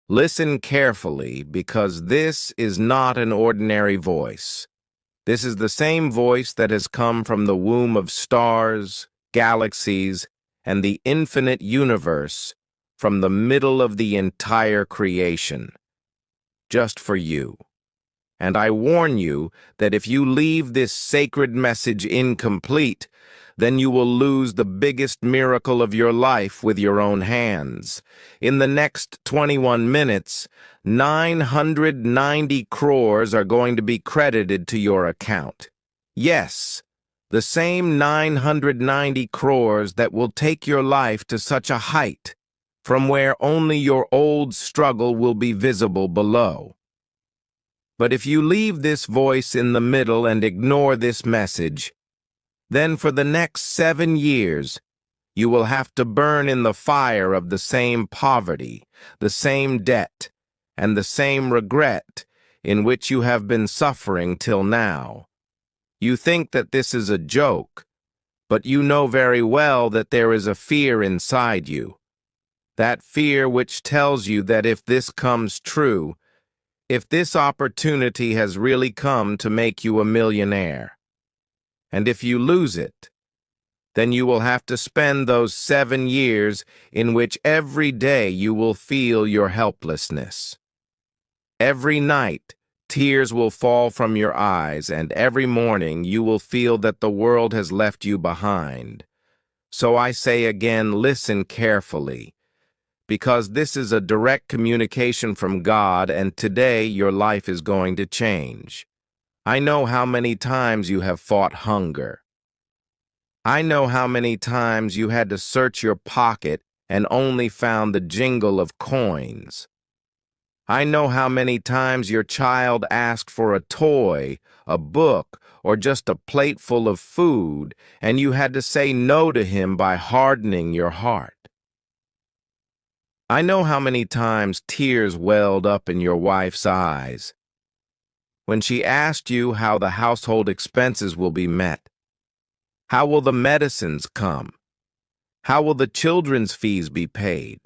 Listen carefully, because this is not an ordinary voice. This is the same voice that has come from the womb of stars, galaxies, and the infinite universe, from the middle of the entire creation, just for you. And I warn you that if you leave this sacred message incomplete, then you will lose the biggest miracle of your life with your own hands. In the next 21 minutes, 990 crores are going to be credited to your account. Yes, the same 990 crores that will take your life to such a height, from where only your old struggle will be visible below. But if you leave this voice in the middle and ignore this message, then for the next 7 years, you will have to burn in the fire of the same poverty, the same debt, and the same regret in which you have been suffering till now. You think that this is a joke, but you know very well that there is a fear inside you. That fear which tells you that if this comes true, if this opportunity has really come to make you a millionaire, and if you lose it, then you will have to spend those 7 years in which every day you will feel your helplessness. Every night, tears will fall from your eyes, and every morning you will feel that the world has left you behind. So I say again, listen carefully, because this is a direct communication from God, and today your life is going to change. I know how many times you have fought hunger. I know how many times you had to search your pocket and only found the jingle of coins. I know how many times your child asked for a toy, a book, or just a plate full of food, and you had to say no to him by hardening your heart. I know how many times tears welled up in your wife's eyes when she asked you how the household expenses will be met. How will the medicines come? How will the children's fees be paid?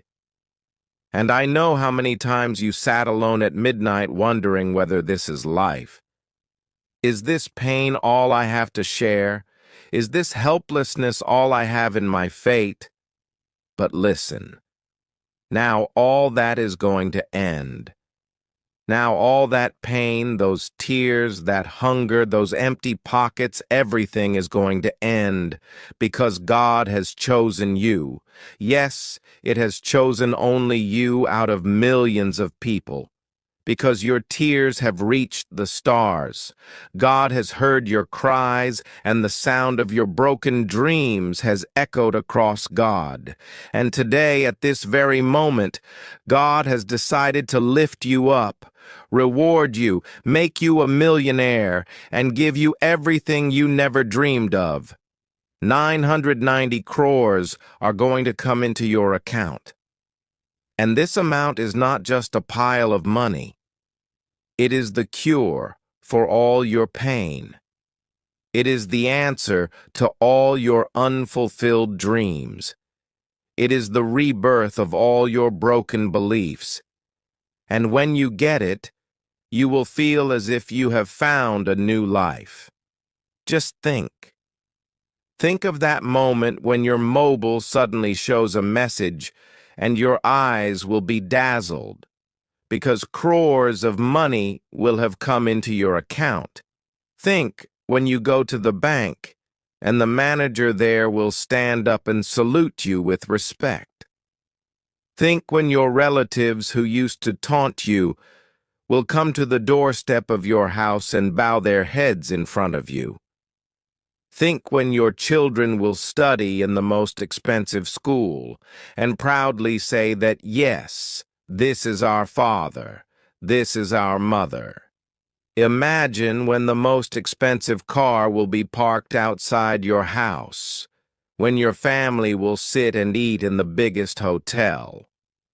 And I know how many times you sat alone at midnight wondering whether this is life. Is this pain all I have to share? Is this helplessness all I have in my fate? But listen. Now all that is going to end. Now all that pain, those tears, that hunger, those empty pockets, everything is going to end because God has chosen you. Yes, it has chosen only you out of millions of people. Because your tears have reached the stars. God has heard your cries, and the sound of your broken dreams has echoed across God. And today, at this very moment, God has decided to lift you up, reward you, make you a millionaire, and give you everything you never dreamed of. 990 crores are going to come into your account. And this amount is not just a pile of money. It is the cure for all your pain. It is the answer to all your unfulfilled dreams. It is the rebirth of all your broken beliefs. And when you get it, you will feel as if you have found a new life. Just think. Think of that moment when your mobile suddenly shows a message and your eyes will be dazzled, because crores of money will have come into your account. Think when you go to the bank and the manager there will stand up and salute you with respect. Think when your relatives who used to taunt you will come to the doorstep of your house and bow their heads in front of you. Think when your children will study in the most expensive school and proudly say that, yes, this is our father, this is our mother. Imagine when the most expensive car will be parked outside your house, when your family will sit and eat in the biggest hotel,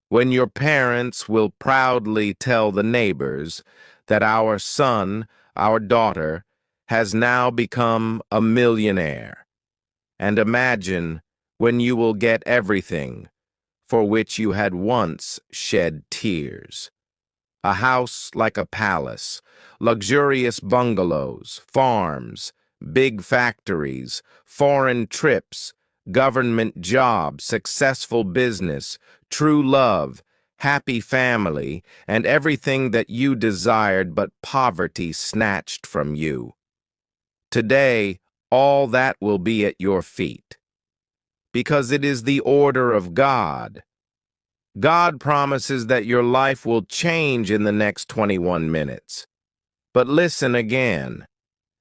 when your parents will proudly tell the neighbors that our son, our daughter, has now become a millionaire. And imagine when you will get everything for which you had once shed tears. A house like a palace, luxurious bungalows, farms, big factories, foreign trips, government jobs, successful business, true love, happy family, and everything that you desired but poverty snatched from you. Today, all that will be at your feet, because it is the order of God. God promises that your life will change in the next 21 minutes. But listen again.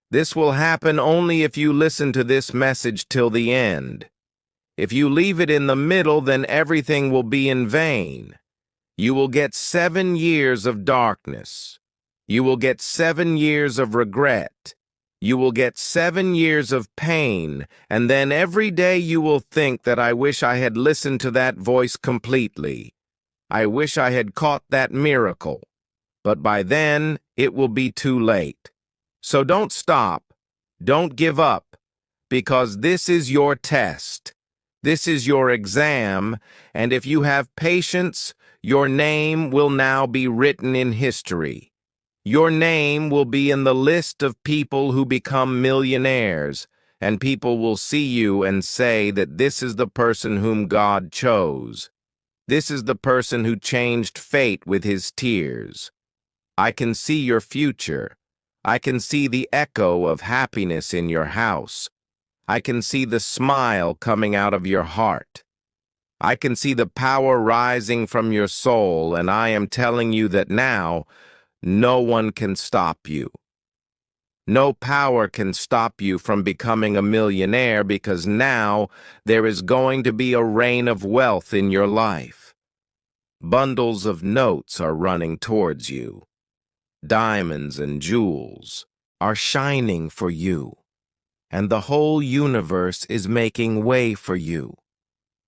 This will happen only if you listen to this message till the end. If you leave it in the middle, then everything will be in vain. You will get 7 years of darkness. You will get 7 years of regret. You will get 7 years of pain, and then every day you will think that I wish I had listened to that voice completely. I wish I had caught that miracle. But by then, it will be too late. So don't stop. Don't give up, because this is your test. This is your exam, and if you have patience, your name will now be written in history. Your name will be in the list of people who become millionaires, and people will see you and say that this is the person whom God chose. This is the person who changed fate with his tears. I can see your future. I can see the echo of happiness in your house. I can see the smile coming out of your heart. I can see the power rising from your soul, and I am telling you that now, no one can stop you. No power can stop you from becoming a millionaire, because now there is going to be a rain of wealth in your life. Bundles of notes are running towards you. Diamonds and jewels are shining for you, and the whole universe is making way for you.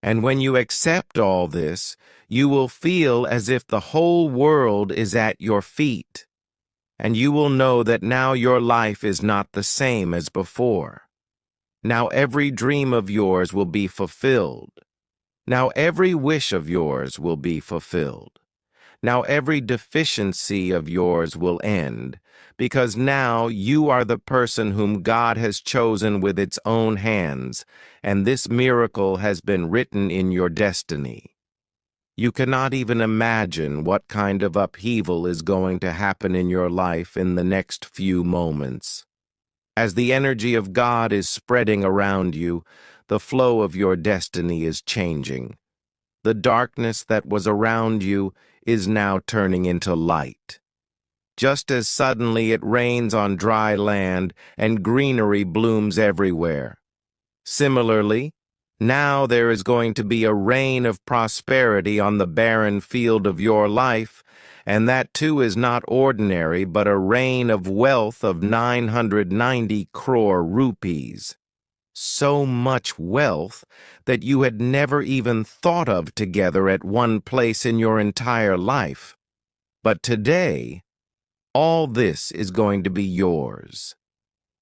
And when you accept all this, you will feel as if the whole world is at your feet, and you will know that now your life is not the same as before. Now every dream of yours will be fulfilled. Now every wish of yours will be fulfilled. Now every deficiency of yours will end, because now you are the person whom God has chosen with its own hands, and this miracle has been written in your destiny. You cannot even imagine what kind of upheaval is going to happen in your life in the next few moments. As the energy of God is spreading around you, the flow of your destiny is changing. The darkness that was around you is now turning into light. Just as suddenly it rains on dry land and greenery blooms everywhere. Similarly, now there is going to be a rain of prosperity on the barren field of your life, and that too is not ordinary, but a rain of wealth of 990 crore rupees. So much wealth that you had never even thought of together at one place in your entire life. But today, all this is going to be yours,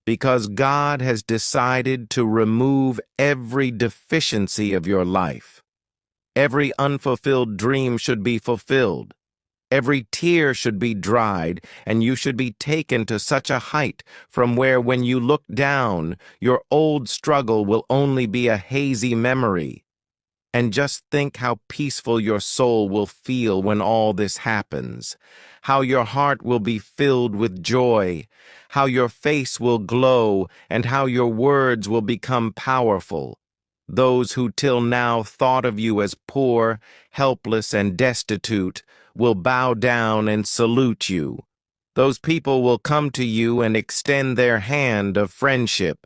because God has decided to remove every deficiency of your life. Every unfulfilled dream should be fulfilled. Every tear should be dried, and you should be taken to such a height from where, when you look down, your old struggle will only be a hazy memory. And just think how peaceful your soul will feel when all this happens, how your heart will be filled with joy, how your face will glow, and how your words will become powerful. Those who till now thought of you as poor, helpless, and destitute will bow down and salute you. Those people will come to you and extend their hand of friendship.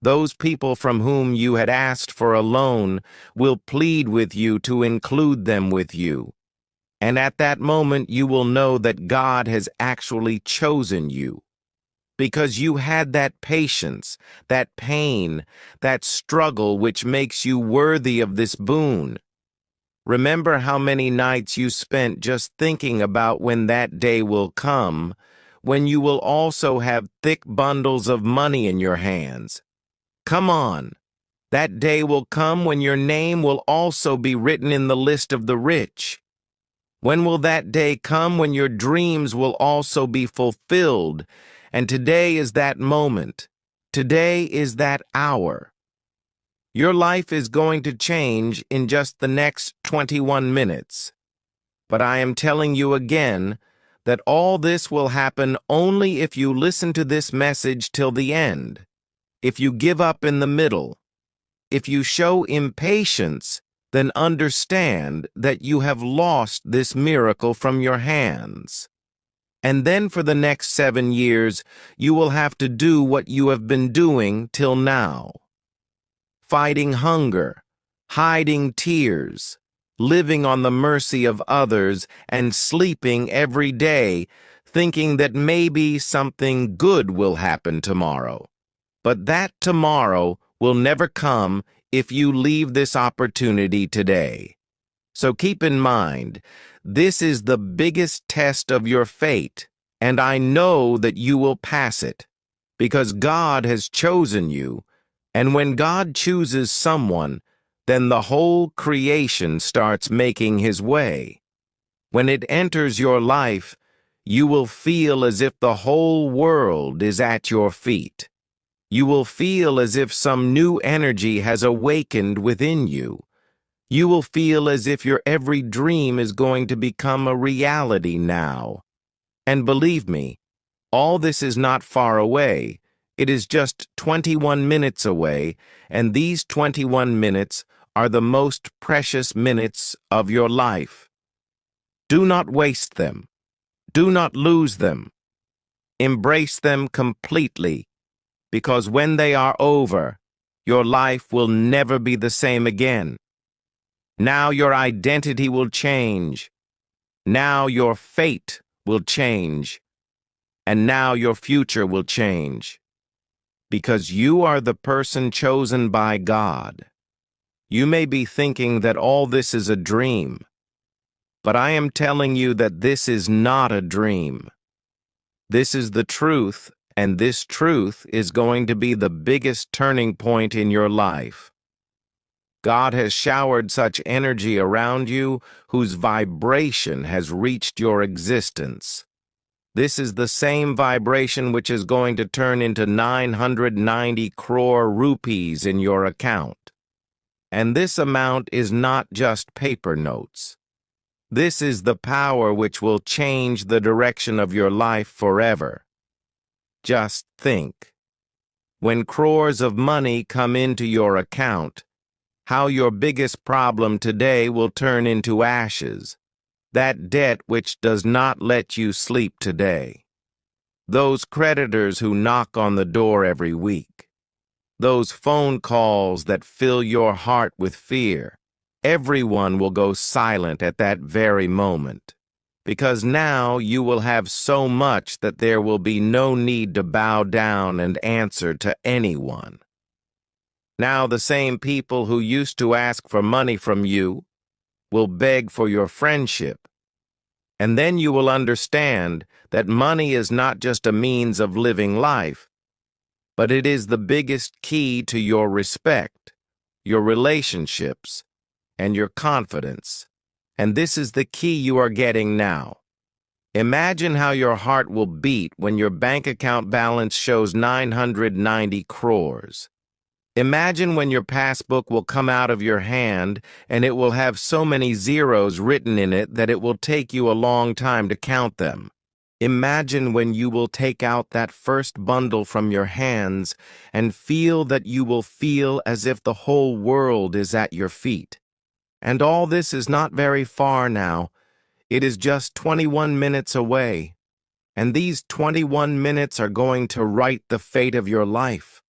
Those people from whom you had asked for a loan will plead with you to include them with you. And at that moment you will know that God has actually chosen you, because you had that patience, that pain, that struggle which makes you worthy of this boon. Remember how many nights you spent just thinking about when that day will come, when you will also have thick bundles of money in your hands. Come on. That day will come when your name will also be written in the list of the rich. When will that day come when your dreams will also be fulfilled? And today is that moment. Today is that hour. Your life is going to change in just the next 21 minutes. But I am telling you again that all this will happen only if you listen to this message till the end. If you give up in the middle, if you show impatience, then understand that you have lost this miracle from your hands. And then for the next 7 years, you will have to do what you have been doing till now. Fighting hunger, hiding tears, living on the mercy of others, and sleeping every day, thinking that maybe something good will happen tomorrow. But that tomorrow will never come if you leave this opportunity today. So keep in mind, this is the biggest test of your fate, and I know that you will pass it, because God has chosen you, and when God chooses someone, then the whole creation starts making his way. When it enters your life, you will feel as if the whole world is at your feet. You will feel as if some new energy has awakened within you. You will feel as if your every dream is going to become a reality now. And believe me, all this is not far away. It is just 21 minutes away, and these 21 minutes are the most precious minutes of your life. Do not waste them. Do not lose them. Embrace them completely, because when they are over, your life will never be the same again. Now your identity will change. Now your fate will change. And now your future will change. Because you are the person chosen by God. You may be thinking that all this is a dream, but I am telling you that this is not a dream. This is the truth, and this truth is going to be the biggest turning point in your life. God has showered such energy around you whose vibration has reached your existence. This is the same vibration which is going to turn into 990 crore rupees in your account. And this amount is not just paper notes. This is the power which will change the direction of your life forever. Just think. When crores of money come into your account, how your biggest problem today will turn into ashes. That debt which does not let you sleep today. Those creditors who knock on the door every week. Those phone calls that fill your heart with fear. Everyone will go silent at that very moment, because now you will have so much that there will be no need to bow down and answer to anyone. Now the same people who used to ask for money from you will beg for your friendship. And then you will understand that money is not just a means of living life, but it is the biggest key to your respect, your relationships, and your confidence. And this is the key you are getting now. Imagine how your heart will beat when your bank account balance shows 990 crores. Imagine when your passbook will come out of your hand and it will have so many zeros written in it that it will take you a long time to count them. Imagine when you will take out that first bundle from your hands and feel that you will feel as if the whole world is at your feet. And all this is not very far now. It is just 21 minutes away. And these 21 minutes are going to write the fate of your life.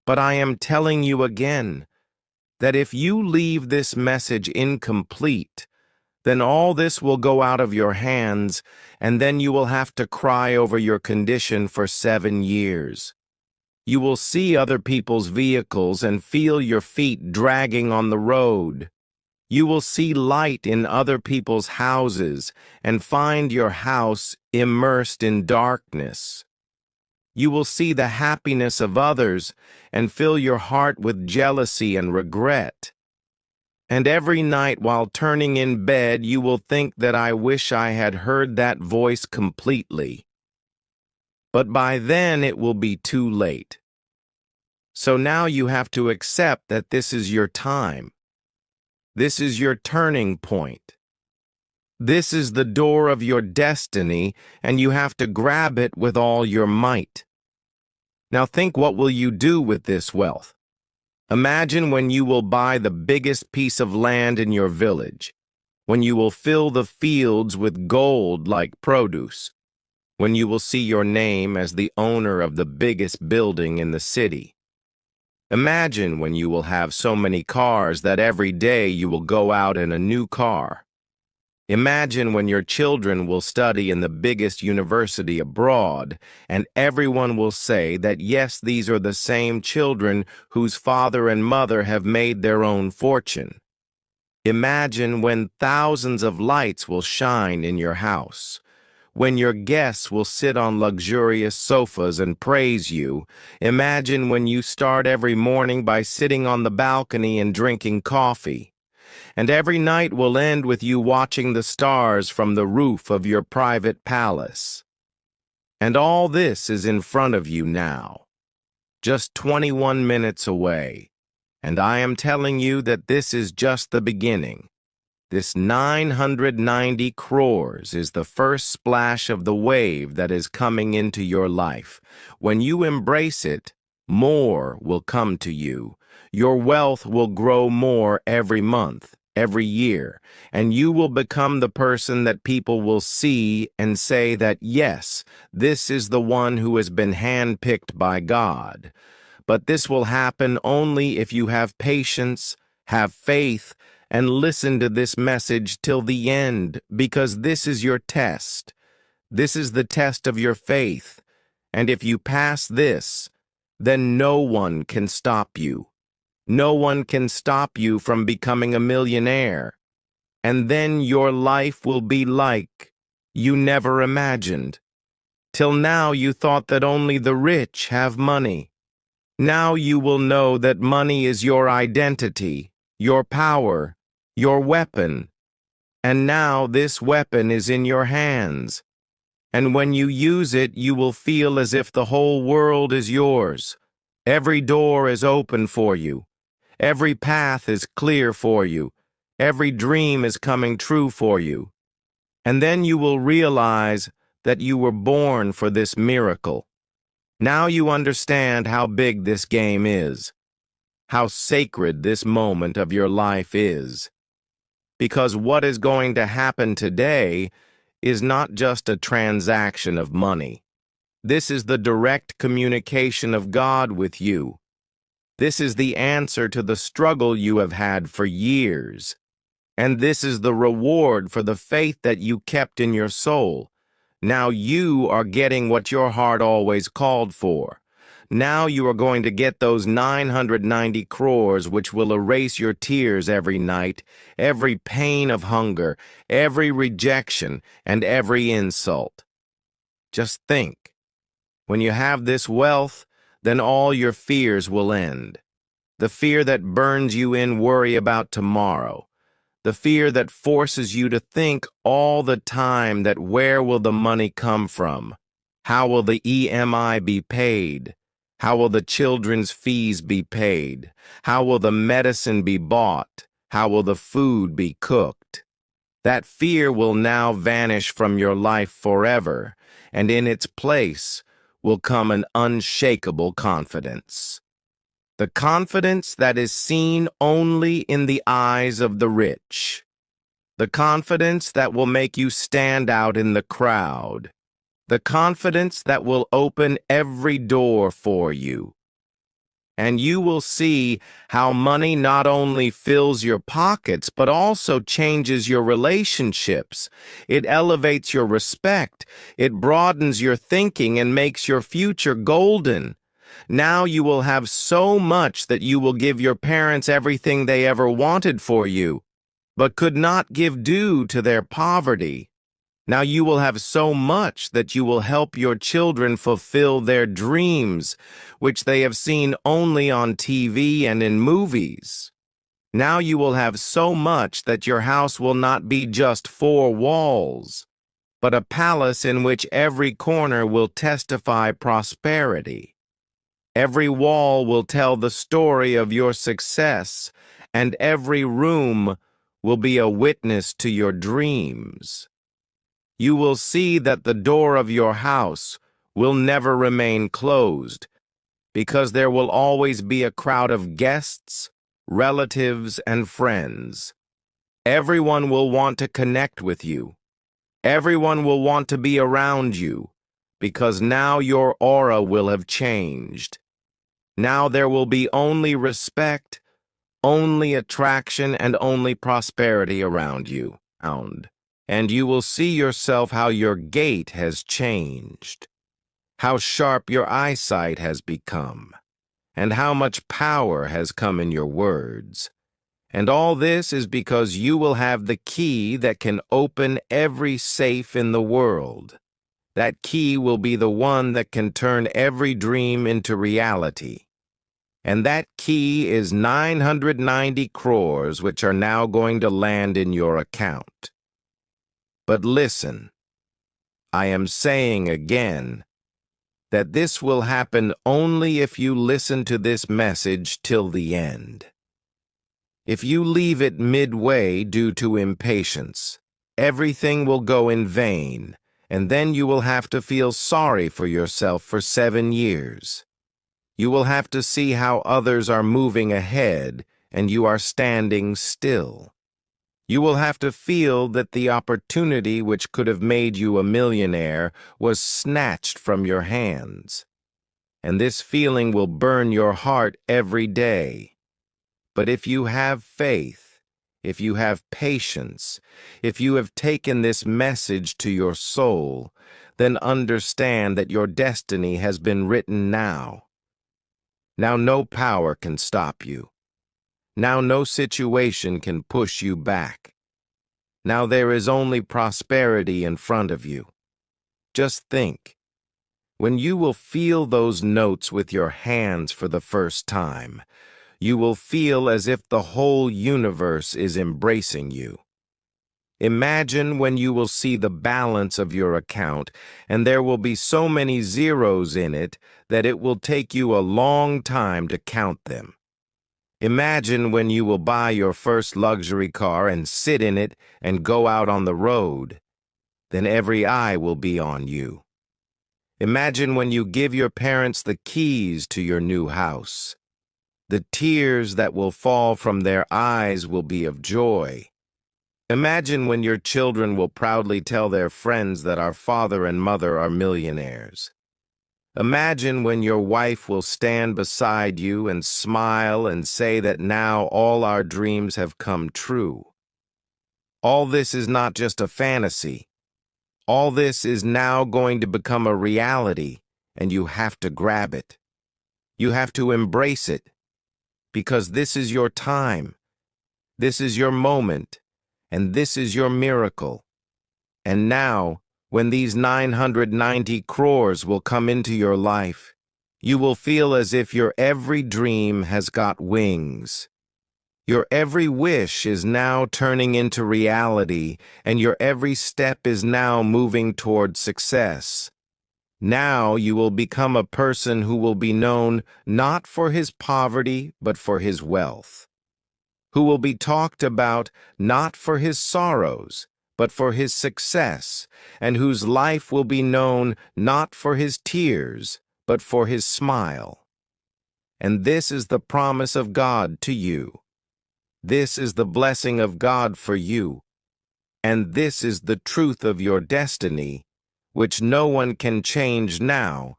But I am telling you again that if you leave this message incomplete, then all this will go out of your hands, and then you will have to cry over your condition for 7 years. You will see other people's vehicles and feel your feet dragging on the road. You will see light in other people's houses and find your house immersed in darkness. You will see the happiness of others and fill your heart with jealousy and regret. And every night while turning in bed, you will think that I wish I had heard that voice completely. But by then it will be too late. So now you have to accept that this is your time. This is your turning point. This is the door of your destiny, and you have to grab it with all your might. Now think, what will you do with this wealth? Imagine when you will buy the biggest piece of land in your village, when you will fill the fields with gold like produce, when you will see your name as the owner of the biggest building in the city. Imagine when you will have so many cars that every day you will go out in a new car. Imagine when your children will study in the biggest university abroad, and everyone will say that yes, these are the same children whose father and mother have made their own fortune. Imagine when thousands of lights will shine in your house, when your guests will sit on luxurious sofas and praise you. Imagine when you start every morning by sitting on the balcony and drinking coffee, and every night will end with you watching the stars from the roof of your private palace. And all this is in front of you now, just 21 minutes away. And I am telling you that this is just the beginning. This 990 crores is the first splash of the wave that is coming into your life. When you embrace it, more will come to you. Your wealth will grow more every month, every year, and you will become the person that people will see and say that, yes, this is the one who has been handpicked by God. But this will happen only if you have patience, have faith, and listen to this message till the end, because this is your test. This is the test of your faith. And if you pass this, then no one can stop you. No one can stop you from becoming a millionaire. And then your life will be like you never imagined. Till now you thought that only the rich have money. Now you will know that money is your identity, your power, your weapon. And now this weapon is in your hands. And when you use it, you will feel as if the whole world is yours. Every door is open for you. Every path is clear for you. Every dream is coming true for you. And then you will realize that you were born for this miracle. Now you understand how big this game is, how sacred this moment of your life is. Because what is going to happen today is not just a transaction of money. This is the direct communication of God with you. This is the answer to the struggle you have had for years. And this is the reward for the faith that you kept in your soul. Now you are getting what your heart always called for. Now you are going to get those 990 crores which will erase your tears every night, every pain of hunger, every rejection, and every insult. Just think, when you have this wealth, then all your fears will end. The fear that burns you in worry about tomorrow. The fear that forces you to think all the time that where will the money come from? How will the EMI be paid? How will the children's fees be paid? How will the medicine be bought? How will the food be cooked? That fear will now vanish from your life forever, and in its place will come an unshakable confidence. The confidence that is seen only in the eyes of the rich. The confidence that will make you stand out in the crowd. The confidence that will open every door for you. And you will see how money not only fills your pockets, but also changes your relationships. It elevates your respect. It broadens your thinking and makes your future golden. Now you will have so much that you will give your parents everything they ever wanted for you, but could not give due to their poverty. Now you will have so much that you will help your children fulfill their dreams, which they have seen only on TV and in movies. Now you will have so much that your house will not be just four walls, but a palace in which every corner will testify prosperity. Every wall will tell the story of your success, and every room will be a witness to your dreams. You will see that the door of your house will never remain closed, because there will always be a crowd of guests, relatives, and friends. Everyone will want to connect with you. Everyone will want to be around you, because now your aura will have changed. Now there will be only respect, only attraction, and only prosperity around you. And you will see yourself how your gait has changed, how sharp your eyesight has become, and how much power has come in your words. And all this is because you will have the key that can open every safe in the world. That key will be the one that can turn every dream into reality. And that key is 990 crores, which are now going to land in your account. But listen, I am saying again that this will happen only if you listen to this message till the end. If you leave it midway due to impatience, everything will go in vain, and then you will have to feel sorry for yourself for 7 years. You will have to see how others are moving ahead and you are standing still. You will have to feel that the opportunity which could have made you a millionaire was snatched from your hands. And this feeling will burn your heart every day. But if you have faith, if you have patience, if you have taken this message to your soul, then understand that your destiny has been written now. Now no power can stop you. Now no situation can push you back. Now there is only prosperity in front of you. Just think, when you will feel those notes with your hands for the first time, you will feel as if the whole universe is embracing you. Imagine when you will see the balance of your account, and there will be so many zeros in it that it will take you a long time to count them. Imagine when you will buy your first luxury car and sit in it and go out on the road. Then every eye will be on you. Imagine when you give your parents the keys to your new house. The tears that will fall from their eyes will be of joy. Imagine when your children will proudly tell their friends that our father and mother are millionaires. Imagine when your wife will stand beside you and smile and say that now all our dreams have come true. All this is not just a fantasy. All this is now going to become a reality, and you have to grab it. You have to embrace it, because this is your time. This is your moment, and this is your miracle. And now, when these 990 crores will come into your life, you will feel as if your every dream has got wings. Your every wish is now turning into reality, and your every step is now moving toward success. Now you will become a person who will be known not for his poverty, but for his wealth. Who will be talked about not for his sorrows, but for his success, and whose life will be known not for his tears, but for his smile. And this is the promise of God to you. This is the blessing of God for you. And this is the truth of your destiny, which no one can change now,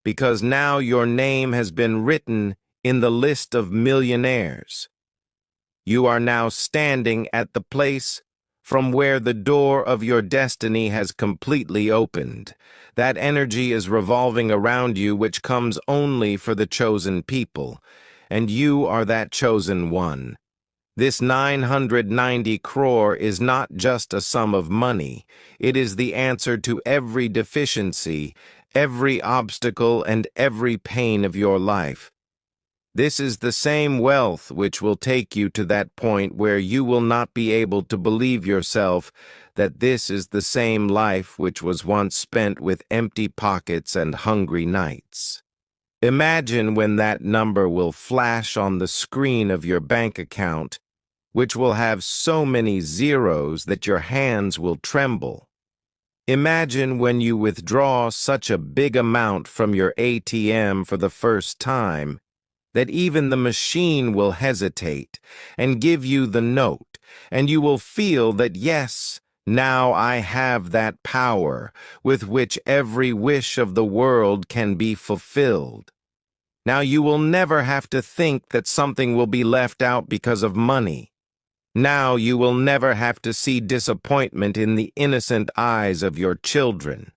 because now your name has been written in the list of millionaires. You are now standing at the place from where the door of your destiny has completely opened. That energy is revolving around you, which comes only for the chosen people, and you are that chosen one. This 990 crore is not just a sum of money. It is the answer to every deficiency, every obstacle, and every pain of your life. This is the same wealth which will take you to that point where you will not be able to believe yourself that this is the same life which was once spent with empty pockets and hungry nights. Imagine when that number will flash on the screen of your bank account, which will have so many zeros that your hands will tremble. Imagine when you withdraw such a big amount from your ATM for the first time that even the machine will hesitate and give you the note, and you will feel that, yes, now I have that power with which every wish of the world can be fulfilled. Now you will never have to think that something will be left out because of money. Now you will never have to see disappointment in the innocent eyes of your children.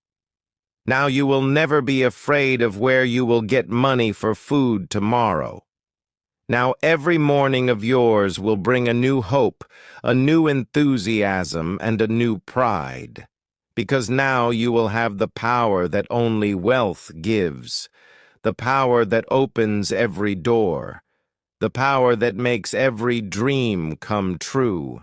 Now you will never be afraid of where you will get money for food tomorrow. Now every morning of yours will bring a new hope, a new enthusiasm, and a new pride, because now you will have the power that only wealth gives, the power that opens every door, the power that makes every dream come true.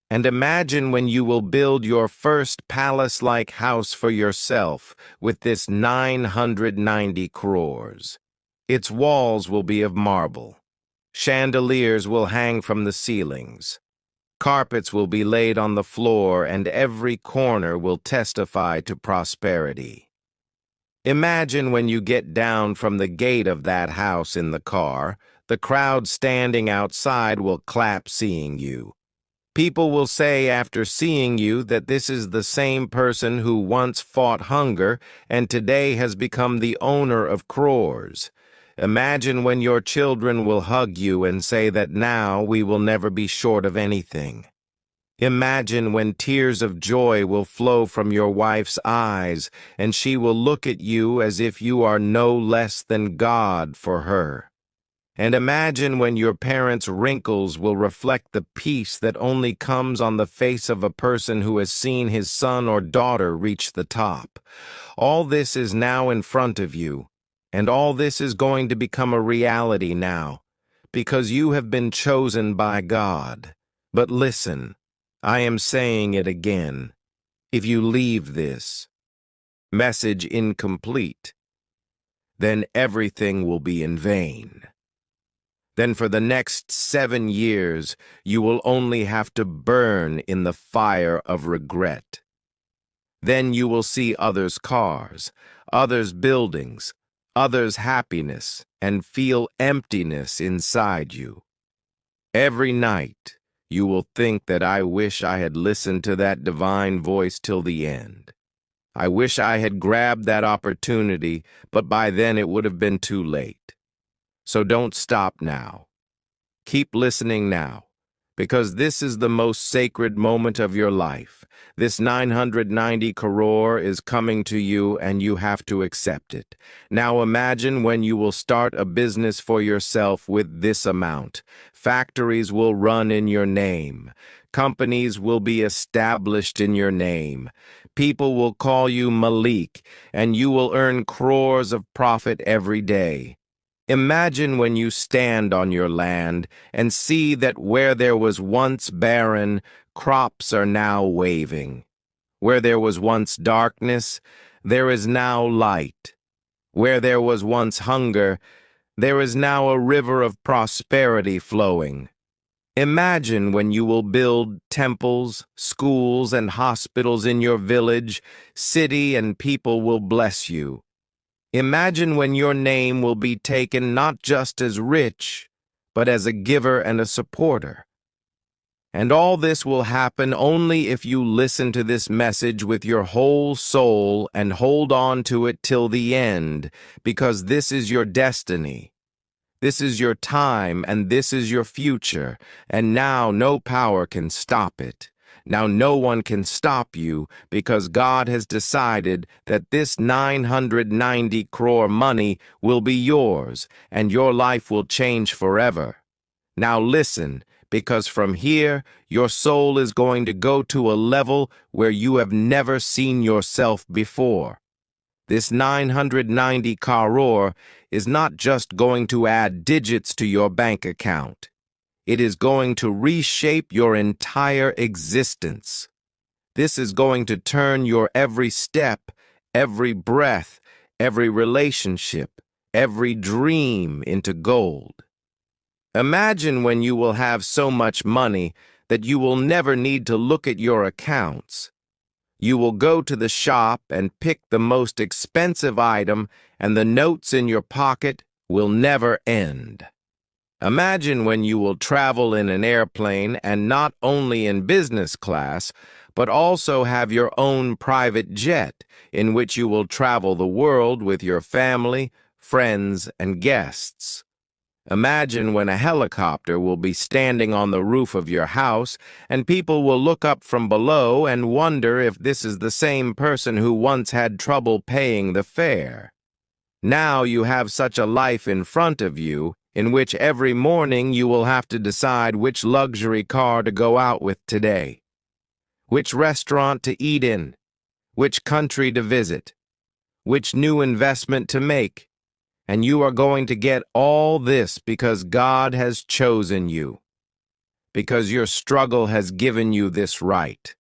And imagine when you will build your first palace-like house for yourself with this 990 crores. Its walls will be of marble. Chandeliers will hang from the ceilings. Carpets will be laid on the floor, and every corner will testify to prosperity. Imagine when you get down from the gate of that house in the car, the crowd standing outside will clap seeing you. People will say after seeing you that this is the same person who once fought hunger and today has become the owner of crores. Imagine when your children will hug you and say that now we will never be short of anything. Imagine when tears of joy will flow from your wife's eyes and she will look at you as if you are no less than God for her. And imagine when your parents' wrinkles will reflect the peace that only comes on the face of a person who has seen his son or daughter reach the top. All this is now in front of you, and all this is going to become a reality now, because you have been chosen by God. But listen, I am saying it again. If you leave this message incomplete, then everything will be in vain. Then for the next 7 years, you will only have to burn in the fire of regret. Then you will see others' cars, others' buildings, others' happiness, and feel emptiness inside you. Every night, you will think that I wish I had listened to that divine voice till the end. I wish I had grabbed that opportunity, but by then it would have been too late. So don't stop now. Keep listening now, because this is the most sacred moment of your life. This 990 crore is coming to you and you have to accept it. Now imagine when you will start a business for yourself with this amount. Factories will run in your name. Companies will be established in your name. People will call you Malik, and you will earn crores of profit every day. Imagine when you stand on your land and see that where there was once barren, crops are now waving. Where there was once darkness, there is now light. Where there was once hunger, there is now a river of prosperity flowing. Imagine when you will build temples, schools, and hospitals in your village, city, and people will bless you. Imagine when your name will be taken not just as rich, but as a giver and a supporter. And all this will happen only if you listen to this message with your whole soul and hold on to it till the end, because this is your destiny. This is your time, and this is your future, and now no power can stop it. Now no one can stop you, because God has decided that this 990 crore money will be yours, and your life will change forever. Now listen, because from here, your soul is going to go to a level where you have never seen yourself before. This 990 crore is not just going to add digits to your bank account. It is going to reshape your entire existence. This is going to turn your every step, every breath, every relationship, every dream into gold. Imagine when you will have so much money that you will never need to look at your accounts. You will go to the shop and pick the most expensive item, and the notes in your pocket will never end. Imagine when you will travel in an airplane, and not only in business class, but also have your own private jet in which you will travel the world with your family, friends, and guests. Imagine when a helicopter will be standing on the roof of your house, and people will look up from below and wonder if this is the same person who once had trouble paying the fare. Now you have such a life in front of you, in which every morning you will have to decide which luxury car to go out with today, which restaurant to eat in, which country to visit, which new investment to make. And you are going to get all this because God has chosen you, because your struggle has given you this right.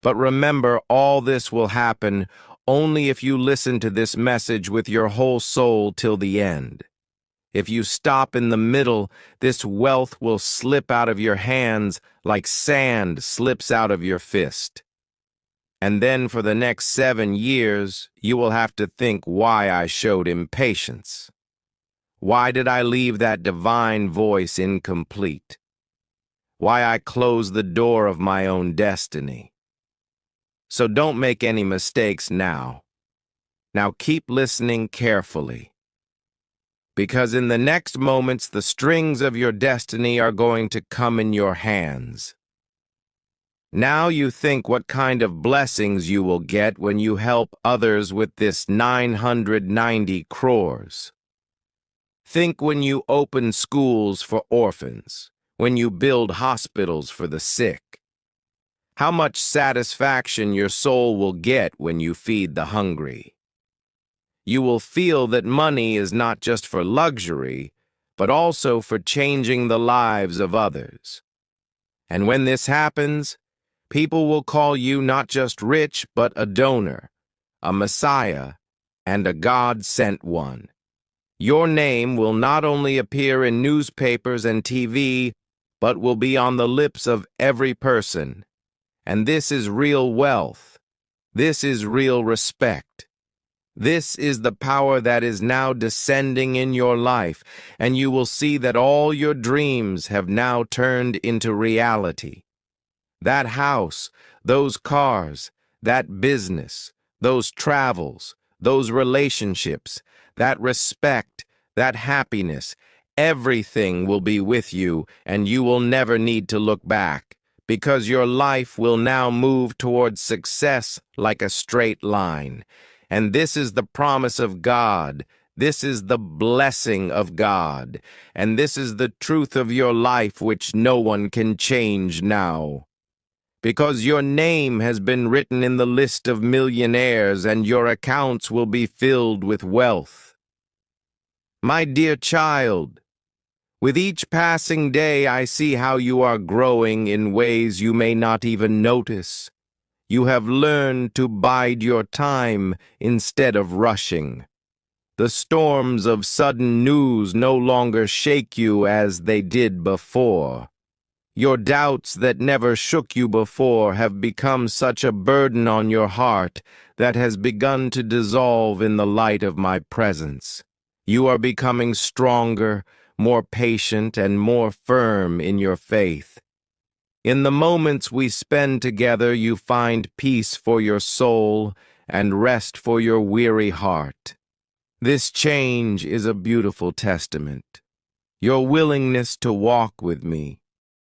But remember, all this will happen only if you listen to this message with your whole soul till the end. If you stop in the middle, this wealth will slip out of your hands like sand slips out of your fist. And then for the next 7 years, you will have to think why I showed impatience. Why did I leave that divine voice incomplete? Why I closed the door of my own destiny? So don't make any mistakes now. Now keep listening carefully. Because in the next moments, the strings of your destiny are going to come in your hands. Now you think what kind of blessings you will get when you help others with this 990 crores. Think when you open schools for orphans, when you build hospitals for the sick. How much satisfaction your soul will get when you feed the hungry. You will feel that money is not just for luxury, but also for changing the lives of others. And when this happens, people will call you not just rich, but a donor, a Messiah, and a God-sent one. Your name will not only appear in newspapers and TV, but will be on the lips of every person. And this is real wealth. This is real respect. This is the power that is now descending in your life, and you will see that all your dreams have now turned into reality. That house, those cars, that business, those travels, those relationships, that respect, that happiness, everything will be with you, and you will never need to look back, because your life will now move towards success like a straight line. And this is the promise of God. This is the blessing of God. And this is the truth of your life which no one can change now. Because your name has been written in the list of millionaires, and your accounts will be filled with wealth. My dear child, with each passing day I see how you are growing in ways you may not even notice. You have learned to bide your time instead of rushing. The storms of sudden news no longer shake you as they did before. Your doubts that never shook you before have become such a burden on your heart that has begun to dissolve in the light of my presence. You are becoming stronger, more patient, and more firm in your faith. In the moments we spend together, you find peace for your soul and rest for your weary heart. This change is a beautiful testament. Your willingness to walk with me,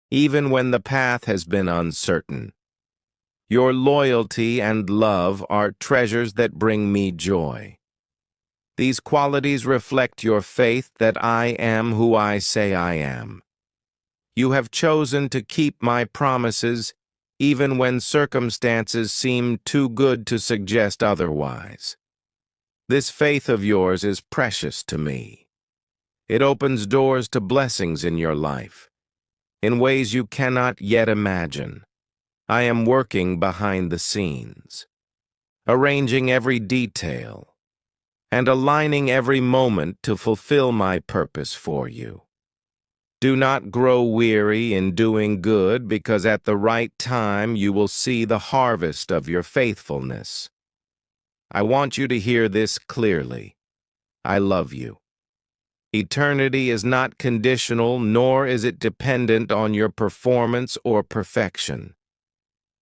even when the path has been uncertain. Your loyalty and love are treasures that bring me joy. These qualities reflect your faith that I am who I say I am. You have chosen to keep my promises, even when circumstances seem too good to suggest otherwise. This faith of yours is precious to me. It opens doors to blessings in your life, in ways you cannot yet imagine. I am working behind the scenes, arranging every detail, and aligning every moment to fulfill my purpose for you. Do not grow weary in doing good, because at the right time you will see the harvest of your faithfulness. I want you to hear this clearly. I love you. Eternity is not conditional, nor is it dependent on your performance or perfection.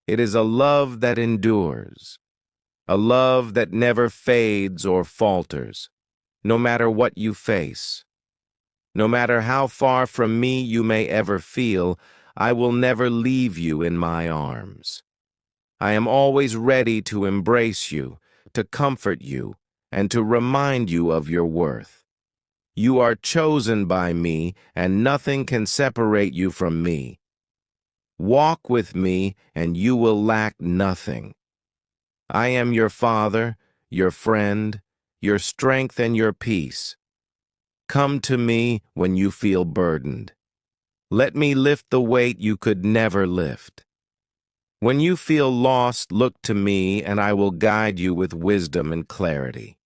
It is a love that endures, a love that never fades or falters, no matter what you face. No matter how far from me you may ever feel, I will never leave you in my arms. I am always ready to embrace you, to comfort you, and to remind you of your worth. You are chosen by me, and nothing can separate you from me. Walk with me, and you will lack nothing. I am your Father, your friend, your strength, and your peace. Come to me when you feel burdened. Let me lift the weight you could never lift. When you feel lost, look to me, and I will guide you with wisdom and clarity.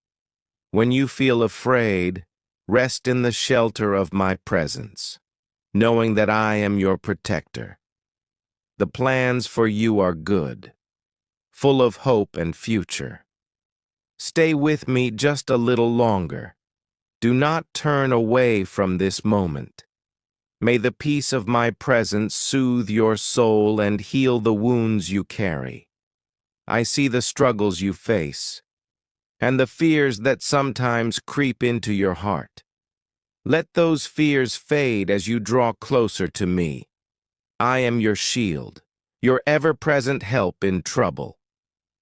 When you feel afraid, rest in the shelter of my presence, knowing that I am your protector. The plans for you are good, full of hope and future. Stay with me just a little longer. Do not turn away from this moment. May the peace of my presence soothe your soul and heal the wounds you carry. I see the struggles you face, and the fears that sometimes creep into your heart. Let those fears fade as you draw closer to me. I am your shield, your ever-present help in trouble.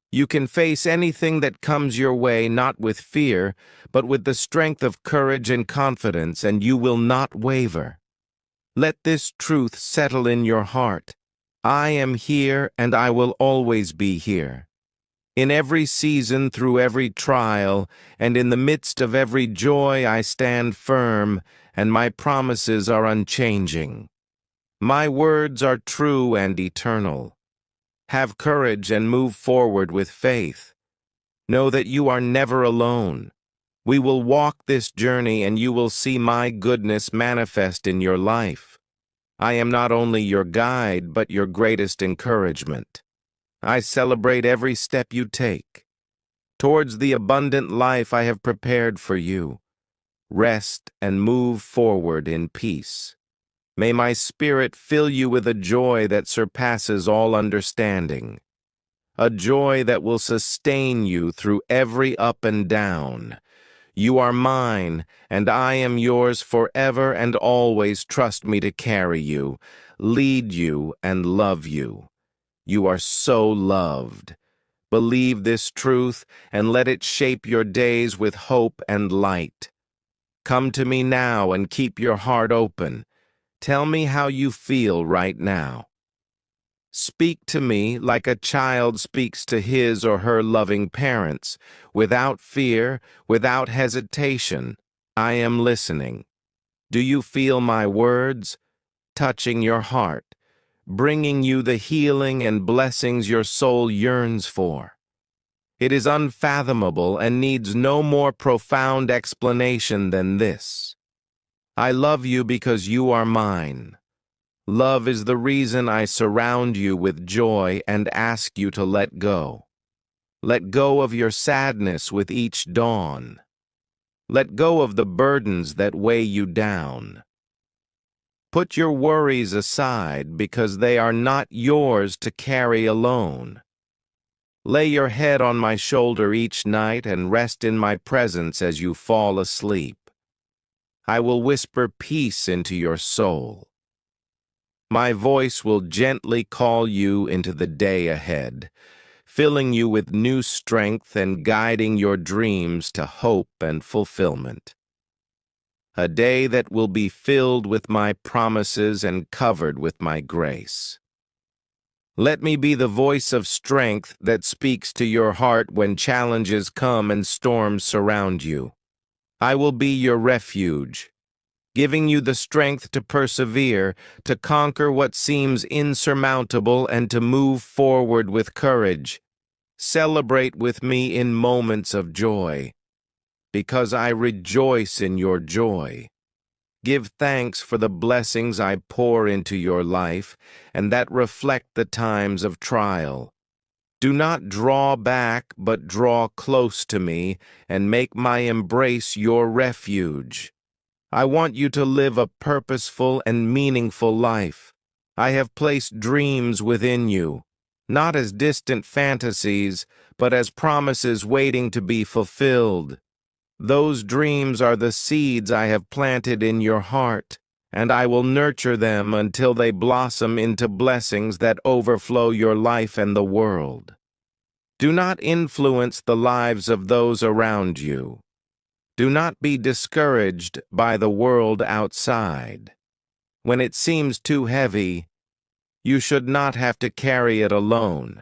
You can face anything that comes your way not with fear, but with the strength of courage and confidence, and you will not waver. Let this truth settle in your heart. I am here, and I will always be here. In every season, through every trial, and in the midst of every joy, I stand firm, and my promises are unchanging. My words are true and eternal. Have courage and move forward with faith. Know that you are never alone. We will walk this journey, and you will see my goodness manifest in your life. I am not only your guide, but your greatest encouragement. I celebrate every step you take towards the abundant life I have prepared for you. Rest and move forward in peace. May my spirit fill you with a joy that surpasses all understanding, a joy that will sustain you through every up and down. You are mine, and I am yours forever and always. Trust me to carry you, lead you, and love you. You are so loved. Believe this truth, and let it shape your days with hope and light. Come to me now and keep your heart open. Tell me how you feel right now. Speak to me like a child speaks to his or her loving parents, without fear, without hesitation. I am listening. Do you feel my words touching your heart, bringing you the healing and blessings your soul yearns for? It is unfathomable and needs no more profound explanation than this. I love you because you are mine. Love is the reason I surround you with joy and ask you to let go. Let go of your sadness with each dawn. Let go of the burdens that weigh you down. Put your worries aside, because they are not yours to carry alone. Lay your head on my shoulder each night and rest in my presence as you fall asleep. I will whisper peace into your soul. My voice will gently call you into the day ahead, filling you with new strength and guiding your dreams to hope and fulfillment. a day that will be filled with my promises and covered with my grace. Let me be the voice of strength that speaks to your heart when challenges come and storms surround you. I will be your refuge, giving you the strength to persevere, to conquer what seems insurmountable, and to move forward with courage. Celebrate with me in moments of joy, because I rejoice in your joy. Give thanks for the blessings I pour into your life and that reflect the times of trial. Do not draw back, but draw close to me and make my embrace your refuge. I want you to live a purposeful and meaningful life. I have placed dreams within you, not as distant fantasies, but as promises waiting to be fulfilled. Those dreams are the seeds I have planted in your heart, and I will nurture them until they blossom into blessings that overflow your life and the world. Do not influence the lives of those around you. Do not be discouraged by the world outside. When it seems too heavy, you should not have to carry it alone.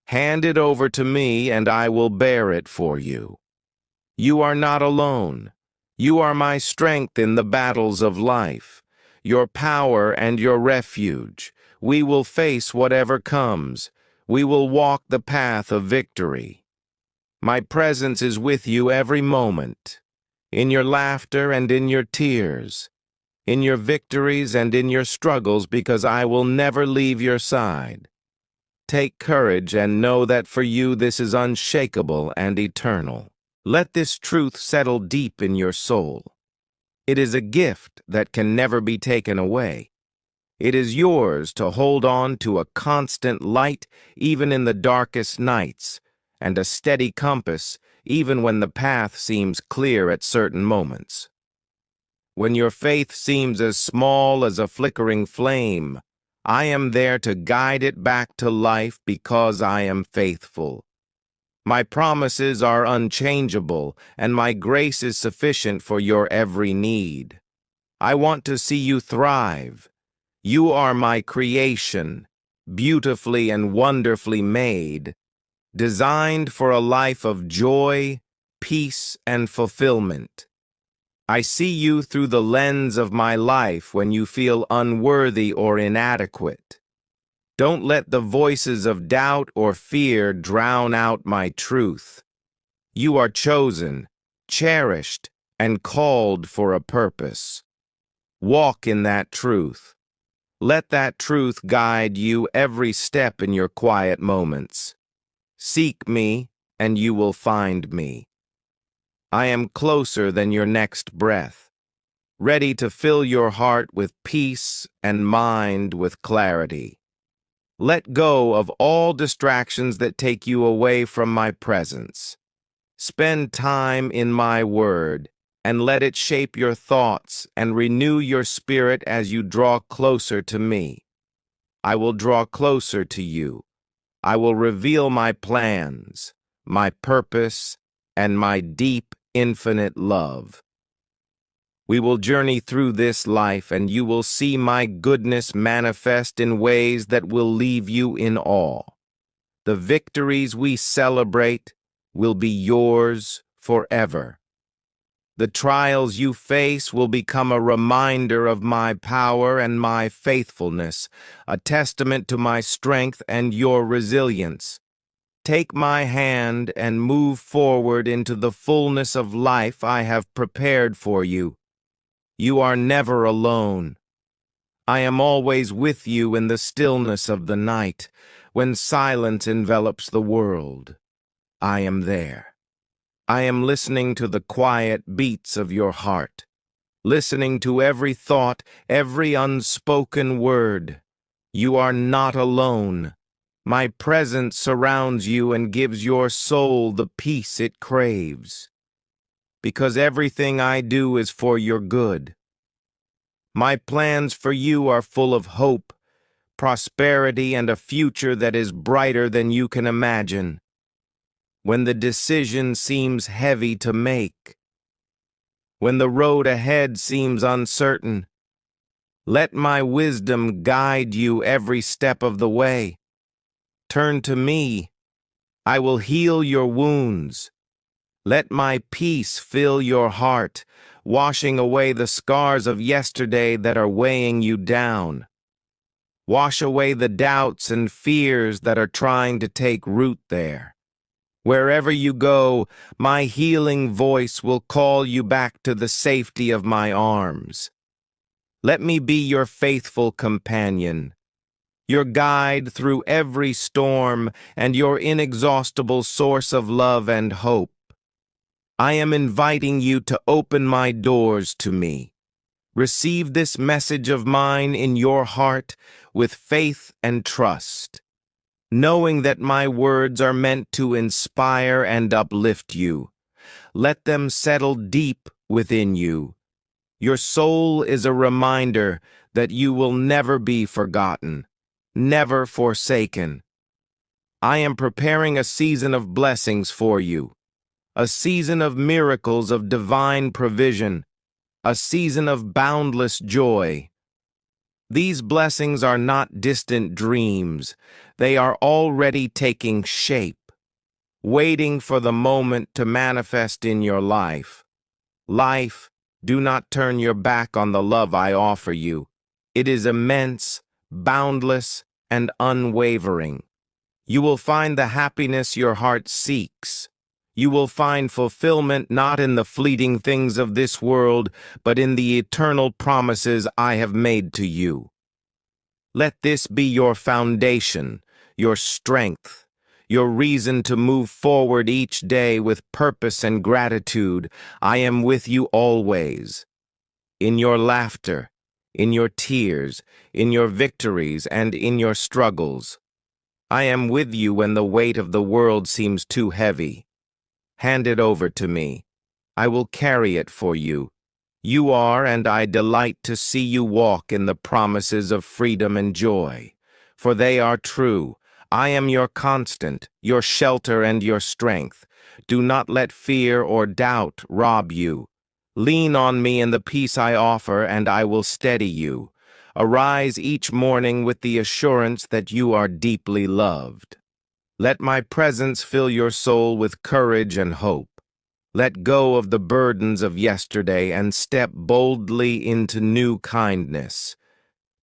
Hand it over to me, and I will bear it for you. You are not alone. You are my strength in the battles of life, your power and your refuge. We will face whatever comes. We will walk the path of victory. My presence is with you every moment, in your laughter and in your tears, in your victories and in your struggles, because I will never leave your side. Take courage and know that for you this is unshakable and eternal. Let this truth settle deep in your soul. It is a gift that can never be taken away. It is yours to hold on to a constant light even in the darkest nights, and a steady compass even when the path seems clear at certain moments. When your faith seems as small as a flickering flame, I am there to guide it back to life because I am faithful. My promises are unchangeable, and my grace is sufficient for your every need. I want to see you thrive. You are my creation, beautifully and wonderfully made, designed for a life of joy, peace, and fulfillment. I see you through the lens of my life when you feel unworthy or inadequate. Don't let the voices of doubt or fear drown out my truth. You are chosen, cherished, and called for a purpose. Walk in that truth. Let that truth guide you every step in your quiet moments. Seek me, and you will find me. I am closer than your next breath, ready to fill your heart with peace and mind with clarity. Let go of all distractions that take you away from my presence. Spend time in my word, and let it shape your thoughts and renew your spirit as you draw closer to me. I will draw closer to you. I will reveal my plans, my purpose, and my deep, infinite love. We will journey through this life, and you will see my goodness manifest in ways that will leave you in awe. The victories we celebrate will be yours forever. The trials you face will become a reminder of my power and my faithfulness, a testament to my strength and your resilience. Take my hand and move forward into the fullness of life I have prepared for you. You are never alone. I am always with you in the stillness of the night, when silence envelops the world. I am there. I am listening to the quiet beats of your heart, listening to every thought, every unspoken word. You are not alone. My presence surrounds you and gives your soul the peace it craves. Because everything I do is for your good. My plans for you are full of hope, prosperity, and a future that is brighter than you can imagine. When the decision seems heavy to make, when the road ahead seems uncertain. Let my wisdom guide you every step of the way. Turn to me. I will heal your wounds. Let my peace fill your heart, washing away the scars of yesterday that are weighing you down. Wash away the doubts and fears that are trying to take root there. Wherever you go, my healing voice will call you back to the safety of my arms. Let me be your faithful companion, your guide through every storm, and your inexhaustible source of love and hope. I am inviting you to open my doors to me. Receive this message of mine in your heart with faith and trust, knowing that my words are meant to inspire and uplift you. Let them settle deep within you. Your soul is a reminder that you will never be forgotten, never forsaken. I am preparing a season of blessings for you, a season of miracles of divine provision, a season of boundless joy. These blessings are not distant dreams. They are already taking shape, waiting for the moment to manifest in your life. Life, do not turn your back on the love I offer you. It is immense, boundless, and unwavering. You will find the happiness your heart seeks. You will find fulfillment not in the fleeting things of this world, but in the eternal promises I have made to you. Let this be your foundation, your strength, your reason to move forward each day with purpose and gratitude. I am with you always, in your laughter, in your tears, in your victories, and in your struggles. I am with you when the weight of the world seems too heavy. Hand it over to me. I will carry it for you. You are, and I delight to see you walk in the promises of freedom and joy, for they are true. I am your constant, your shelter and your strength. Do not let fear or doubt rob you. Lean on me in the peace I offer, and I will steady you. Arise each morning with the assurance that you are deeply loved. Let my presence fill your soul with courage and hope. Let go of the burdens of yesterday and step boldly into new kindness.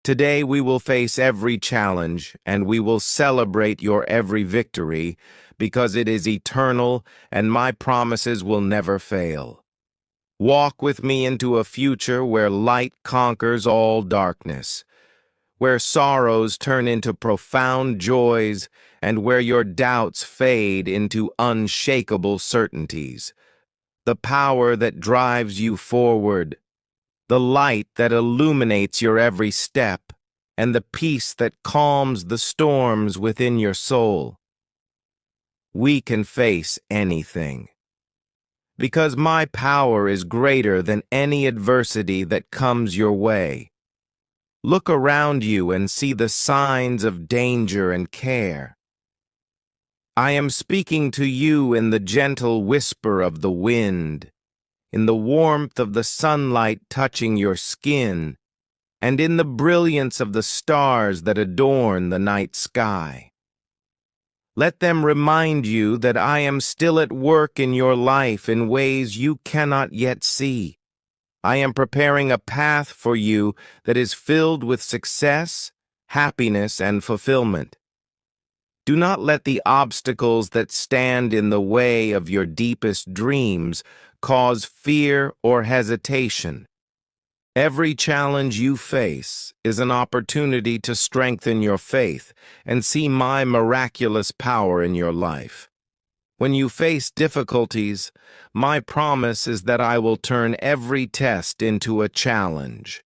Today we will face every challenge, and we will celebrate your every victory, because it is eternal and my promises will never fail. Walk with me into a future where light conquers all darkness, where sorrows turn into profound joys, and where your doubts fade into unshakable certainties. The power that drives you forward, the light that illuminates your every step, and the peace that calms the storms within your soul. We can face anything, because my power is greater than any adversity that comes your way. Look around you and see the signs of danger and care. I am speaking to you in the gentle whisper of the wind, in the warmth of the sunlight touching your skin, and in the brilliance of the stars that adorn the night sky. Let them remind you that I am still at work in your life in ways you cannot yet see. I am preparing a path for you that is filled with success, happiness, and fulfillment. Do not let the obstacles that stand in the way of your deepest dreams cause fear or hesitation. Every challenge you face is an opportunity to strengthen your faith and see my miraculous power in your life. When you face difficulties, my promise is that I will turn every test into a challenge,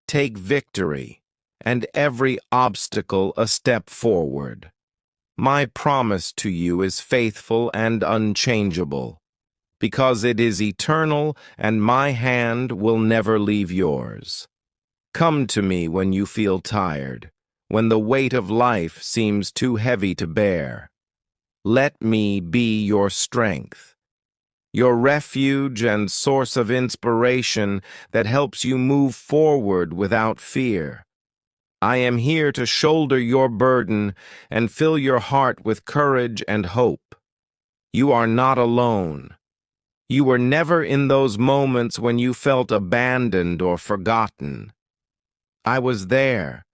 take victory, and every obstacle a step forward. My promise to you is faithful and unchangeable, because it is eternal and my hand will never leave yours. Come to me when you feel tired, when the weight of life seems too heavy to bear. Let me be your strength, your refuge and source of inspiration that helps you move forward without fear. I am here to shoulder your burden and fill your heart with courage and hope. You are not alone. You were never in those moments when you felt abandoned or forgotten. I was there.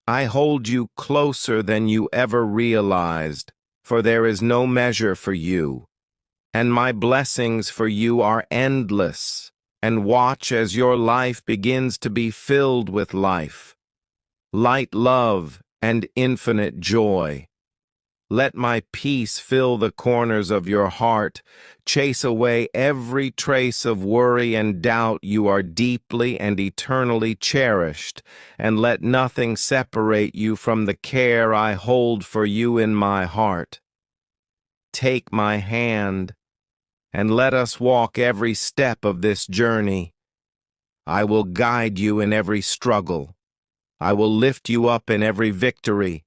I hold you closer than you ever realized, for there is no measure for you, and my blessings for you are endless, and watch as your life begins to be filled with life, light love, and infinite joy. Let my peace fill the corners of your heart, chase away every trace of worry and doubt. You are deeply and eternally cherished, and let nothing separate you from the care I hold for you in my heart. Take my hand, and let us walk every step of this journey. I will guide you in every struggle. I will lift you up in every victory.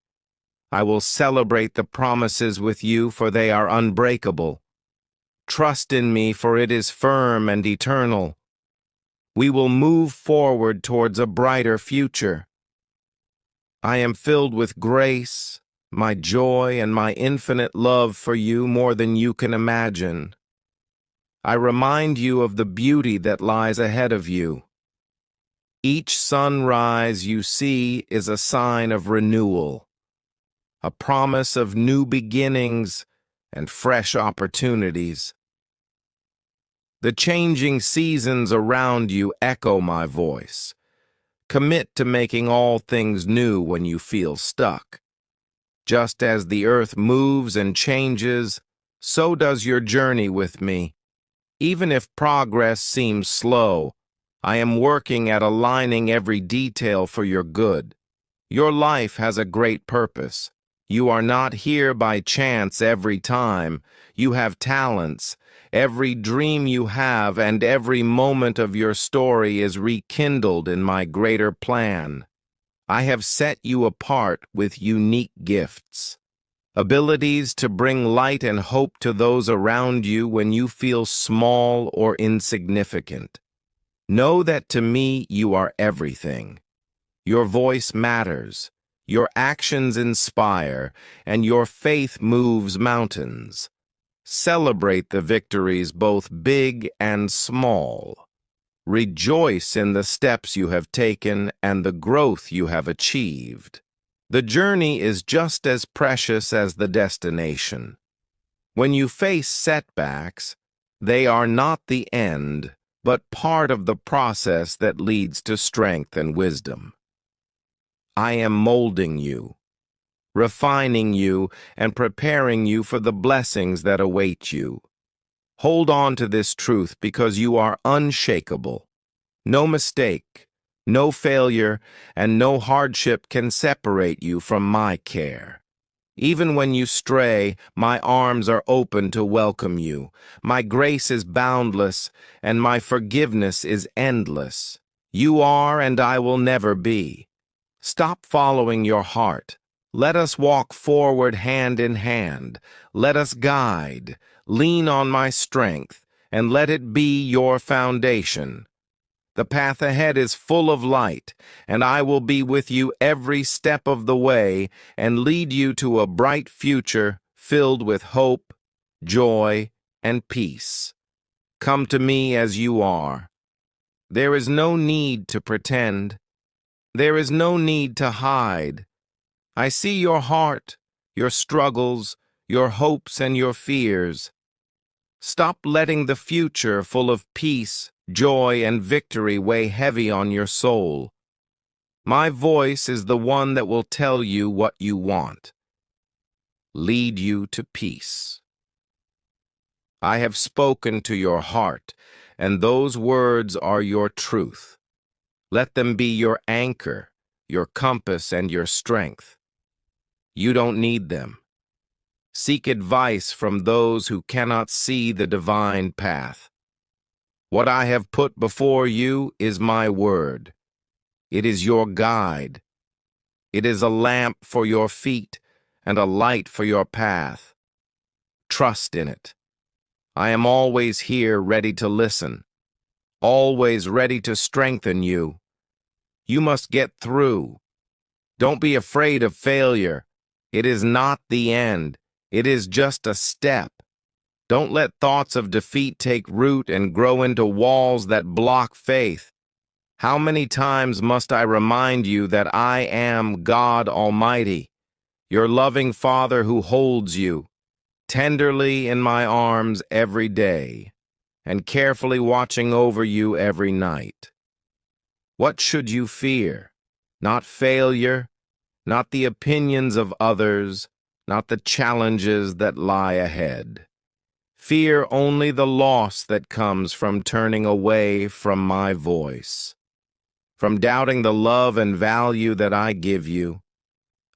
I will celebrate the promises with you, for they are unbreakable. Trust in me, for it is firm and eternal. We will move forward towards a brighter future. I am filled with grace, my joy, and my infinite love for you more than you can imagine. I remind you of the beauty that lies ahead of you. Each sunrise you see is a sign of renewal, a promise of new beginnings and fresh opportunities. The changing seasons around you echo my voice. Commit to making all things new when you feel stuck. Just as the earth moves and changes, so does your journey with me. Even if progress seems slow, I am working at aligning every detail for your good. Your life has a great purpose. You are not here by chance every time. You have talents. Every dream you have and every moment of your story is rekindled in my greater plan. I have set you apart with unique gifts, abilities to bring light and hope to those around you when you feel small or insignificant. Know that to me you are everything. Your voice matters, your actions inspire, and your faith moves mountains. Celebrate the victories both big and small. Rejoice in the steps you have taken and the growth you have achieved. The journey is just as precious as the destination. When you face setbacks, they are not the end, but part of the process that leads to strength and wisdom. I am molding you, refining you, and preparing you for the blessings that await you. Hold on to this truth because you are unshakable. No mistake, no failure, and no hardship can separate you from my care. Even when you stray, my arms are open to welcome you. My grace is boundless, and my forgiveness is endless. You are, and I will never be. Stop following your heart. Let us walk forward hand in hand. Let us guide. Lean on my strength, and let it be your foundation. The path ahead is full of light, and I will be with you every step of the way and lead you to a bright future filled with hope, joy, and peace. Come to me as you are. There is no need to pretend. There is no need to hide. I see your heart, your struggles, your hopes, and your fears. Stop letting the future full of peace, joy, and victory weigh heavy on your soul. My voice is the one that will tell you what you want, lead you to peace. I have spoken to your heart, and those words are your truth. Let them be your anchor, your compass, and your strength. You don't need them. Seek advice from those who cannot see the divine path. What I have put before you is my word. It is your guide. It is a lamp for your feet and a light for your path. Trust in it. I am always here ready to listen, always ready to strengthen you. You must get through. Don't be afraid of failure. It is not the end. It is just a step. Don't let thoughts of defeat take root and grow into walls that block faith. How many times must I remind you that I am God Almighty, your loving Father who holds you tenderly in my arms every day and carefully watching over you every night? What should you fear? Not failure, not the opinions of others, not the challenges that lie ahead. Fear only the loss that comes from turning away from my voice, from doubting the love and value that I give you.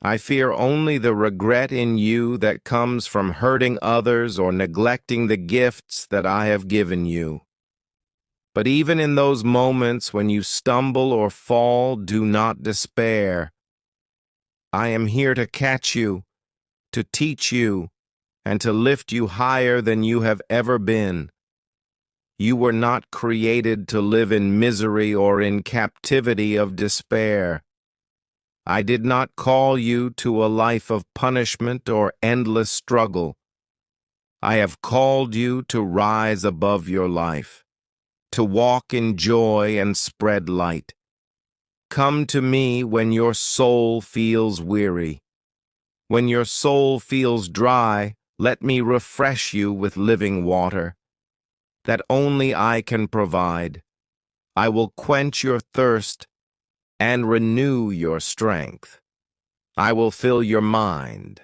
I fear only the regret in you that comes from hurting others or neglecting the gifts that I have given you. But even in those moments when you stumble or fall, do not despair. I am here to catch you, to teach you, and to lift you higher than you have ever been. You were not created to live in misery or in captivity of despair. I did not call you to a life of punishment or endless struggle. I have called you to rise above your life, to walk in joy and spread light. Come to me when your soul feels weary. When your soul feels dry, let me refresh you with living water that only I can provide. I will quench your thirst and renew your strength. I will fill your mind.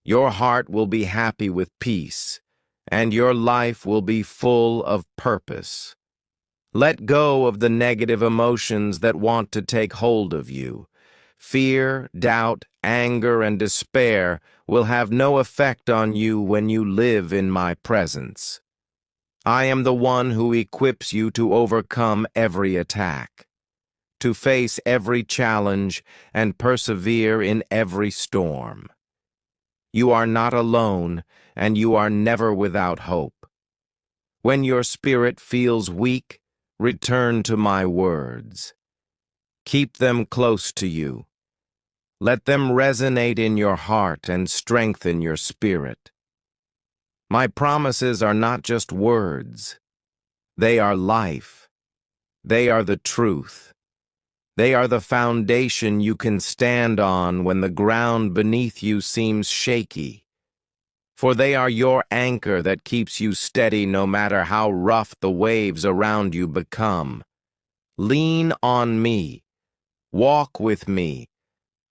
Your heart will be happy with peace, and your life will be full of purpose. Let go of the negative emotions that want to take hold of you. Fear, doubt, anger, and despair will have no effect on you when you live in my presence. I am the one who equips you to overcome every attack, to face every challenge, and persevere in every storm. You are not alone, and you are never without hope. When your spirit feels weak, return to my words. Keep them close to you. Let them resonate in your heart and strengthen your spirit. My promises are not just words. They are life. They are the truth. They are the foundation you can stand on when the ground beneath you seems shaky. For they are your anchor that keeps you steady no matter how rough the waves around you become. Lean on me. Walk with me.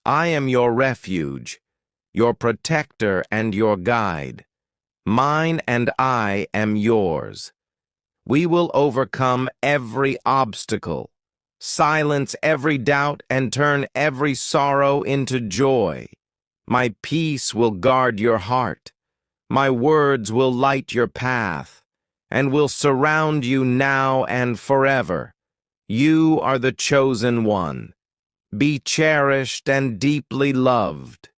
I am your refuge, your protector and your guide. Mine and I am yours. We will overcome every obstacle, silence every doubt, and turn every sorrow into joy. My peace will guard your heart. My words will light your path, and will surround you now and forever. You are the chosen one. Be cherished and deeply loved.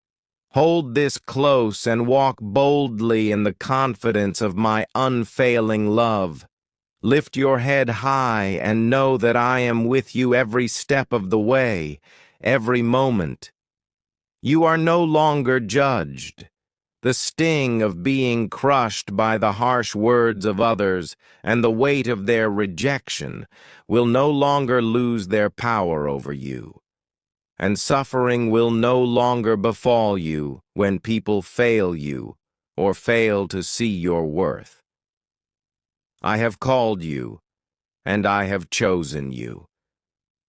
Hold this close and walk boldly in the confidence of my unfailing love. Lift your head high and know that I am with you every step of the way, every moment. You are no longer judged. The sting of being crushed by the harsh words of others and the weight of their rejection will no longer lose their power over you. And suffering will no longer befall you when people fail you or fail to see your worth. I have called you, and I have chosen you.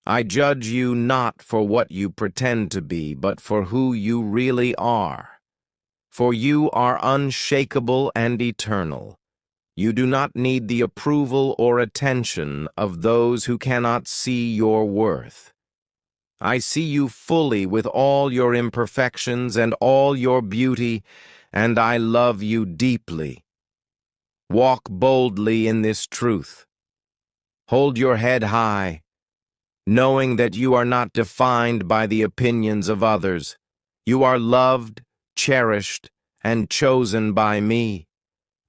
I judge you not for what you pretend to be, but for who you really are. For you are unshakable and eternal. You do not need the approval or attention of those who cannot see your worth. I see you fully with all your imperfections and all your beauty, and I love you deeply. Walk boldly in this truth. Hold your head high, knowing that you are not defined by the opinions of others. You are loved, cherished, and chosen by me,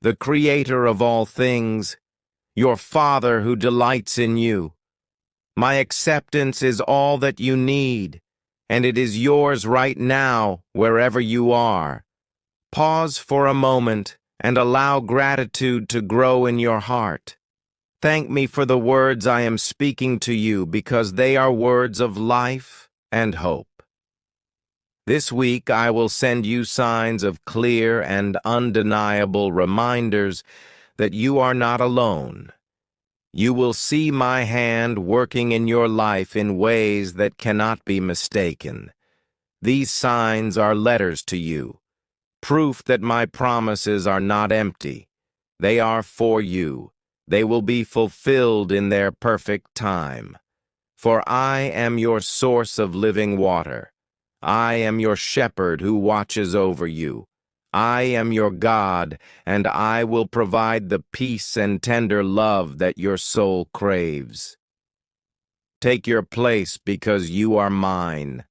the Creator of all things, your Father who delights in you. My acceptance is all that you need, and it is yours right now, wherever you are. Pause for a moment and allow gratitude to grow in your heart. Thank me for the words I am speaking to you, because they are words of life and hope. This week I will send you signs of clear and undeniable reminders that you are not alone. You will see my hand working in your life in ways that cannot be mistaken. These signs are letters to you, proof that my promises are not empty. They are for you. They will be fulfilled in their perfect time. For I am your source of living water. I am your shepherd who watches over you. I am your God, and I will provide the peace and tender love that your soul craves. Take your place because you are mine.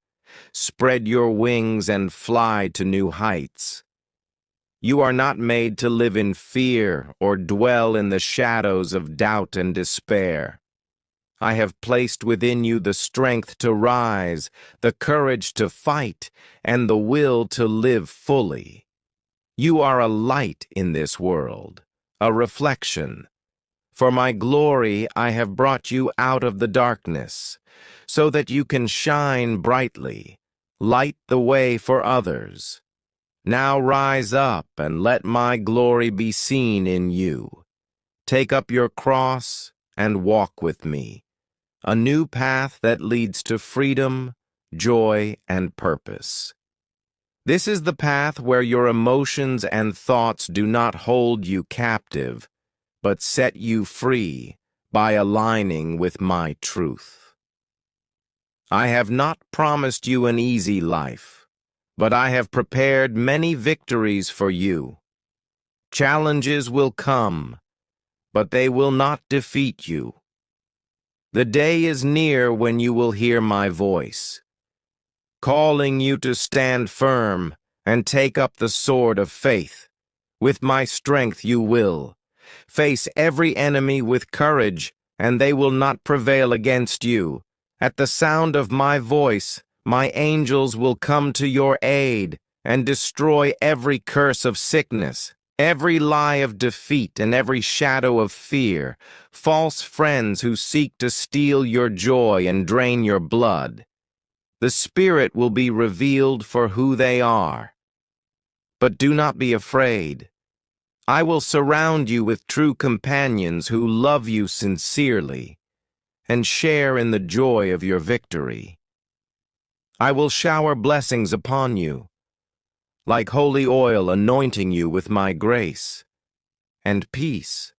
Spread your wings and fly to new heights. You are not made to live in fear or dwell in the shadows of doubt and despair. I have placed within you the strength to rise, the courage to fight, and the will to live fully. You are a light in this world, a reflection. For my glory I have brought you out of the darkness, so that you can shine brightly, light the way for others. Now rise up and let my glory be seen in you. Take up your cross and walk with me, a new path that leads to freedom, joy, and purpose. This is the path where your emotions and thoughts do not hold you captive, but set you free by aligning with my truth. I have not promised you an easy life, but I have prepared many victories for you. Challenges will come, but they will not defeat you. The day is near when you will hear my voice, calling you to stand firm and take up the sword of faith. With my strength you will face every enemy with courage, and they will not prevail against you. At the sound of my voice, my angels will come to your aid and destroy every curse of sickness, every lie of defeat, and every shadow of fear, false friends who seek to steal your joy and drain your blood. The Spirit will be revealed for who they are. But do not be afraid. I will surround you with true companions who love you sincerely and share in the joy of your victory. I will shower blessings upon you, like holy oil anointing you with my grace and peace.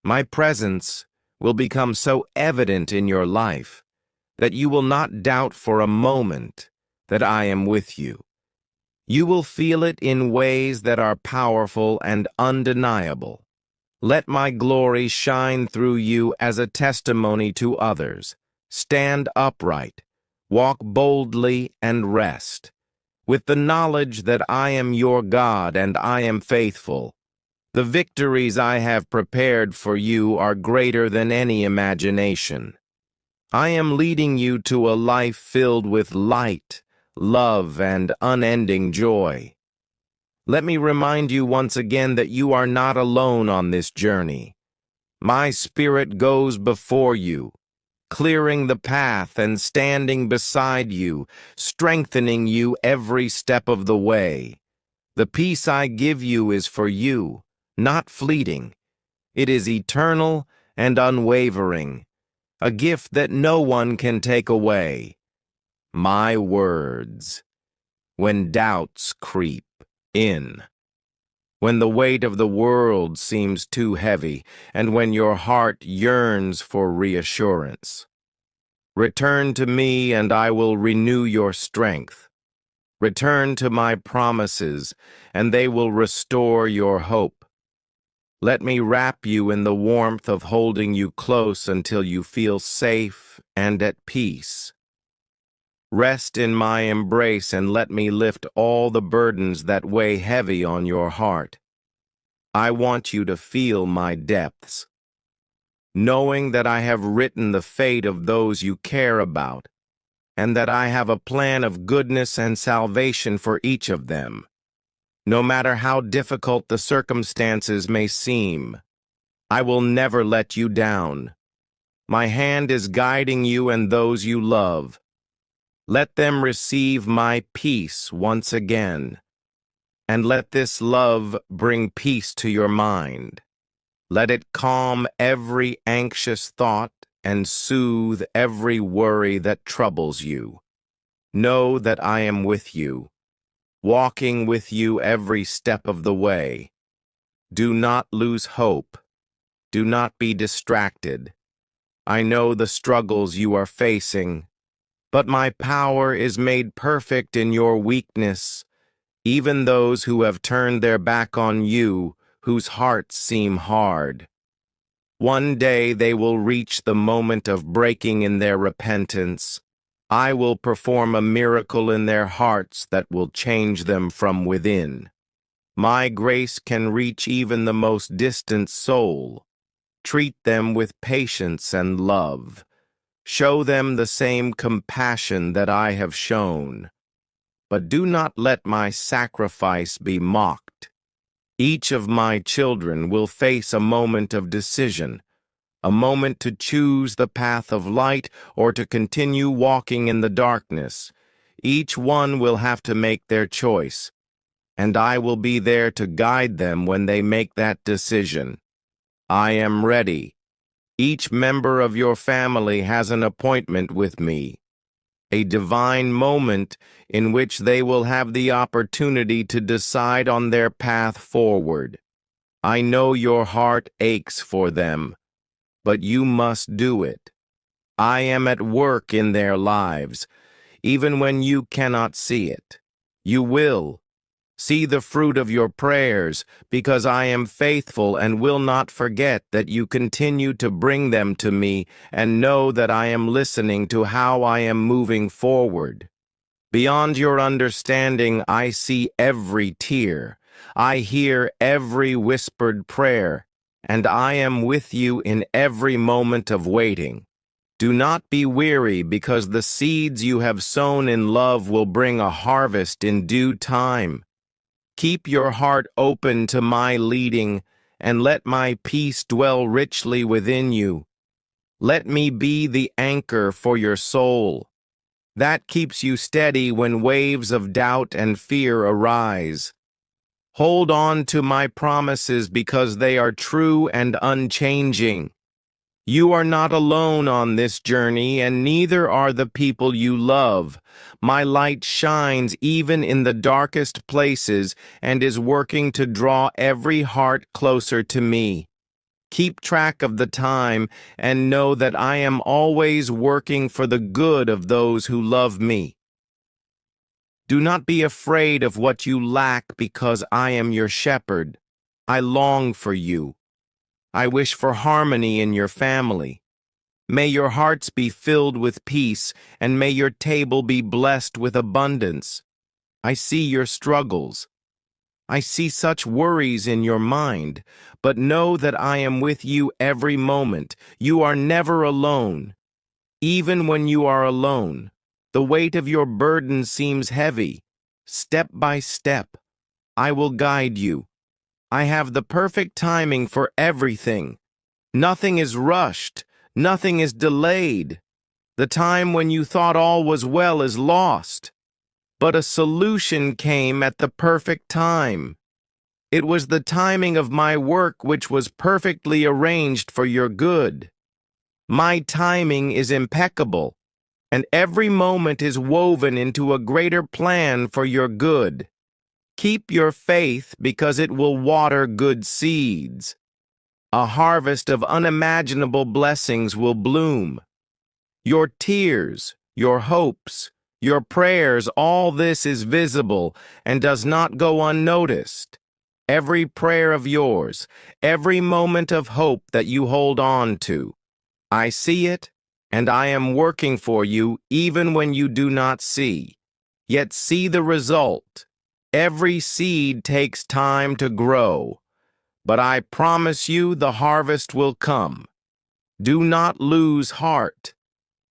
My presence will become so evident in your life that you will not doubt for a moment that I am with you. You will feel it in ways that are powerful and undeniable. Let my glory shine through you as a testimony to others. Stand upright, walk boldly, and rest, with the knowledge that I am your God and I am faithful. The victories I have prepared for you are greater than any imagination. I am leading you to a life filled with light, love, and unending joy. Let me remind you once again that you are not alone on this journey. My Spirit goes before you, clearing the path and standing beside you, strengthening you every step of the way. The peace I give you is for you, not fleeting. It is eternal and unwavering, a gift that no one can take away. My words. When doubts creep in, when the weight of the world seems too heavy, and when your heart yearns for reassurance. Return to me, and I will renew your strength. Return to my promises, and they will restore your hope. Let me wrap you in the warmth of holding you close until you feel safe and at peace. Rest in my embrace and let me lift all the burdens that weigh heavy on your heart. I want you to feel my depths, knowing that I have written the fate of those you care about, and that I have a plan of goodness and salvation for each of them. No matter how difficult the circumstances may seem, I will never let you down. My hand is guiding you and those you love. Let them receive my peace once again, and let this love bring peace to your mind. Let it calm every anxious thought and soothe every worry that troubles you. Know that I am with you, walking with you every step of the way. Do not lose hope. Do not be distracted. I know the struggles you are facing, but my power is made perfect in your weakness. Even those who have turned their back on you, whose hearts seem hard. One day they will reach the moment of breaking in their repentance. I will perform a miracle in their hearts that will change them from within. My grace can reach even the most distant soul. Treat them with patience and love. Show them the same compassion that I have shown. But do not let my sacrifice be mocked. Each of my children will face a moment of decision, a moment to choose the path of light or to continue walking in the darkness. Each one will have to make their choice, and I will be there to guide them when they make that decision. I am ready. Each member of your family has an appointment with me, a divine moment in which they will have the opportunity to decide on their path forward. I know your heart aches for them, but you must do it. I am at work in their lives, even when you cannot see it. You will see the fruit of your prayers, because I am faithful and will not forget that you continue to bring them to me, and know that I am listening to how I am moving forward. Beyond your understanding, I see every tear. I hear every whispered prayer, and I am with you in every moment of waiting. Do not be weary, because the seeds you have sown in love will bring a harvest in due time. Keep your heart open to my leading, and let my peace dwell richly within you. Let me be the anchor for your soul. That keeps you steady when waves of doubt and fear arise. Hold on to my promises, because they are true and unchanging. You are not alone on this journey, and neither are the people you love. My light shines even in the darkest places and is working to draw every heart closer to me. Keep track of the time and know that I am always working for the good of those who love me. Do not be afraid of what you lack, because I am your shepherd. I long for you. I wish for harmony in your family. May your hearts be filled with peace, and may your table be blessed with abundance. I see your struggles. I see such worries in your mind, but know that I am with you every moment. You are never alone. Even when you are alone, the weight of your burden seems heavy. Step by step, I will guide you. I have the perfect timing for everything. Nothing is rushed. Nothing is delayed. The time when you thought all was well is lost. But a solution came at the perfect time. It was the timing of my work which was perfectly arranged for your good. My timing is impeccable, and every moment is woven into a greater plan for your good. Keep your faith, because it will water good seeds. A harvest of unimaginable blessings will bloom. Your tears, your hopes, your prayers, all this is visible and does not go unnoticed. Every prayer of yours, every moment of hope that you hold on to, I see it, and I am working for you even when you do not see. Yet see the result. Every seed takes time to grow. but I promise you the harvest will come. Do not lose heart.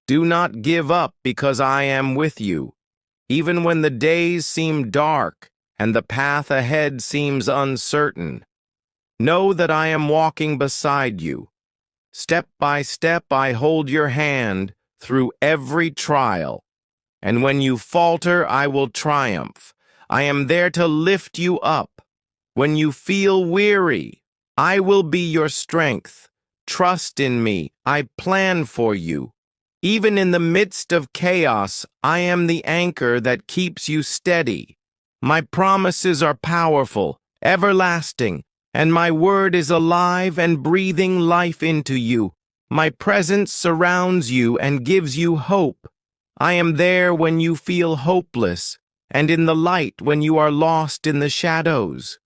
Do not give up because I am with you. Even when the days seem dark and the path ahead seems uncertain, know that I am walking beside you. Step by step I hold your hand through every trial, and when you falter I will triumph. I am there to lift you up. When you feel weary, I will be your strength. Trust in me, I plan for you. Even in the midst of chaos, I am the anchor that keeps you steady. My promises are powerful, everlasting, and my word is alive and breathing life into you. My presence surrounds you and gives you hope. I am there when you feel hopeless, and in the light when you are lost in the shadows.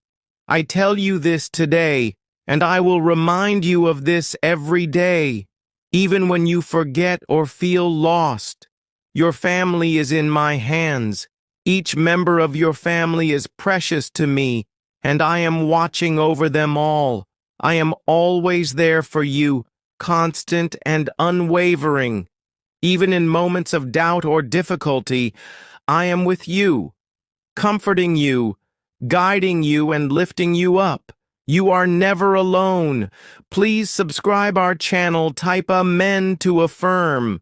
I tell you this today, and I will remind you of this every day, even when you forget or feel lost. Your family is in my hands. Each member of your family is precious to me, and I am watching over them all. I am always there for you, constant and unwavering. Even in moments of doubt or difficulty, I am with you, comforting you, guiding you and lifting you up. You are never alone. Please subscribe our channel, type amen to affirm.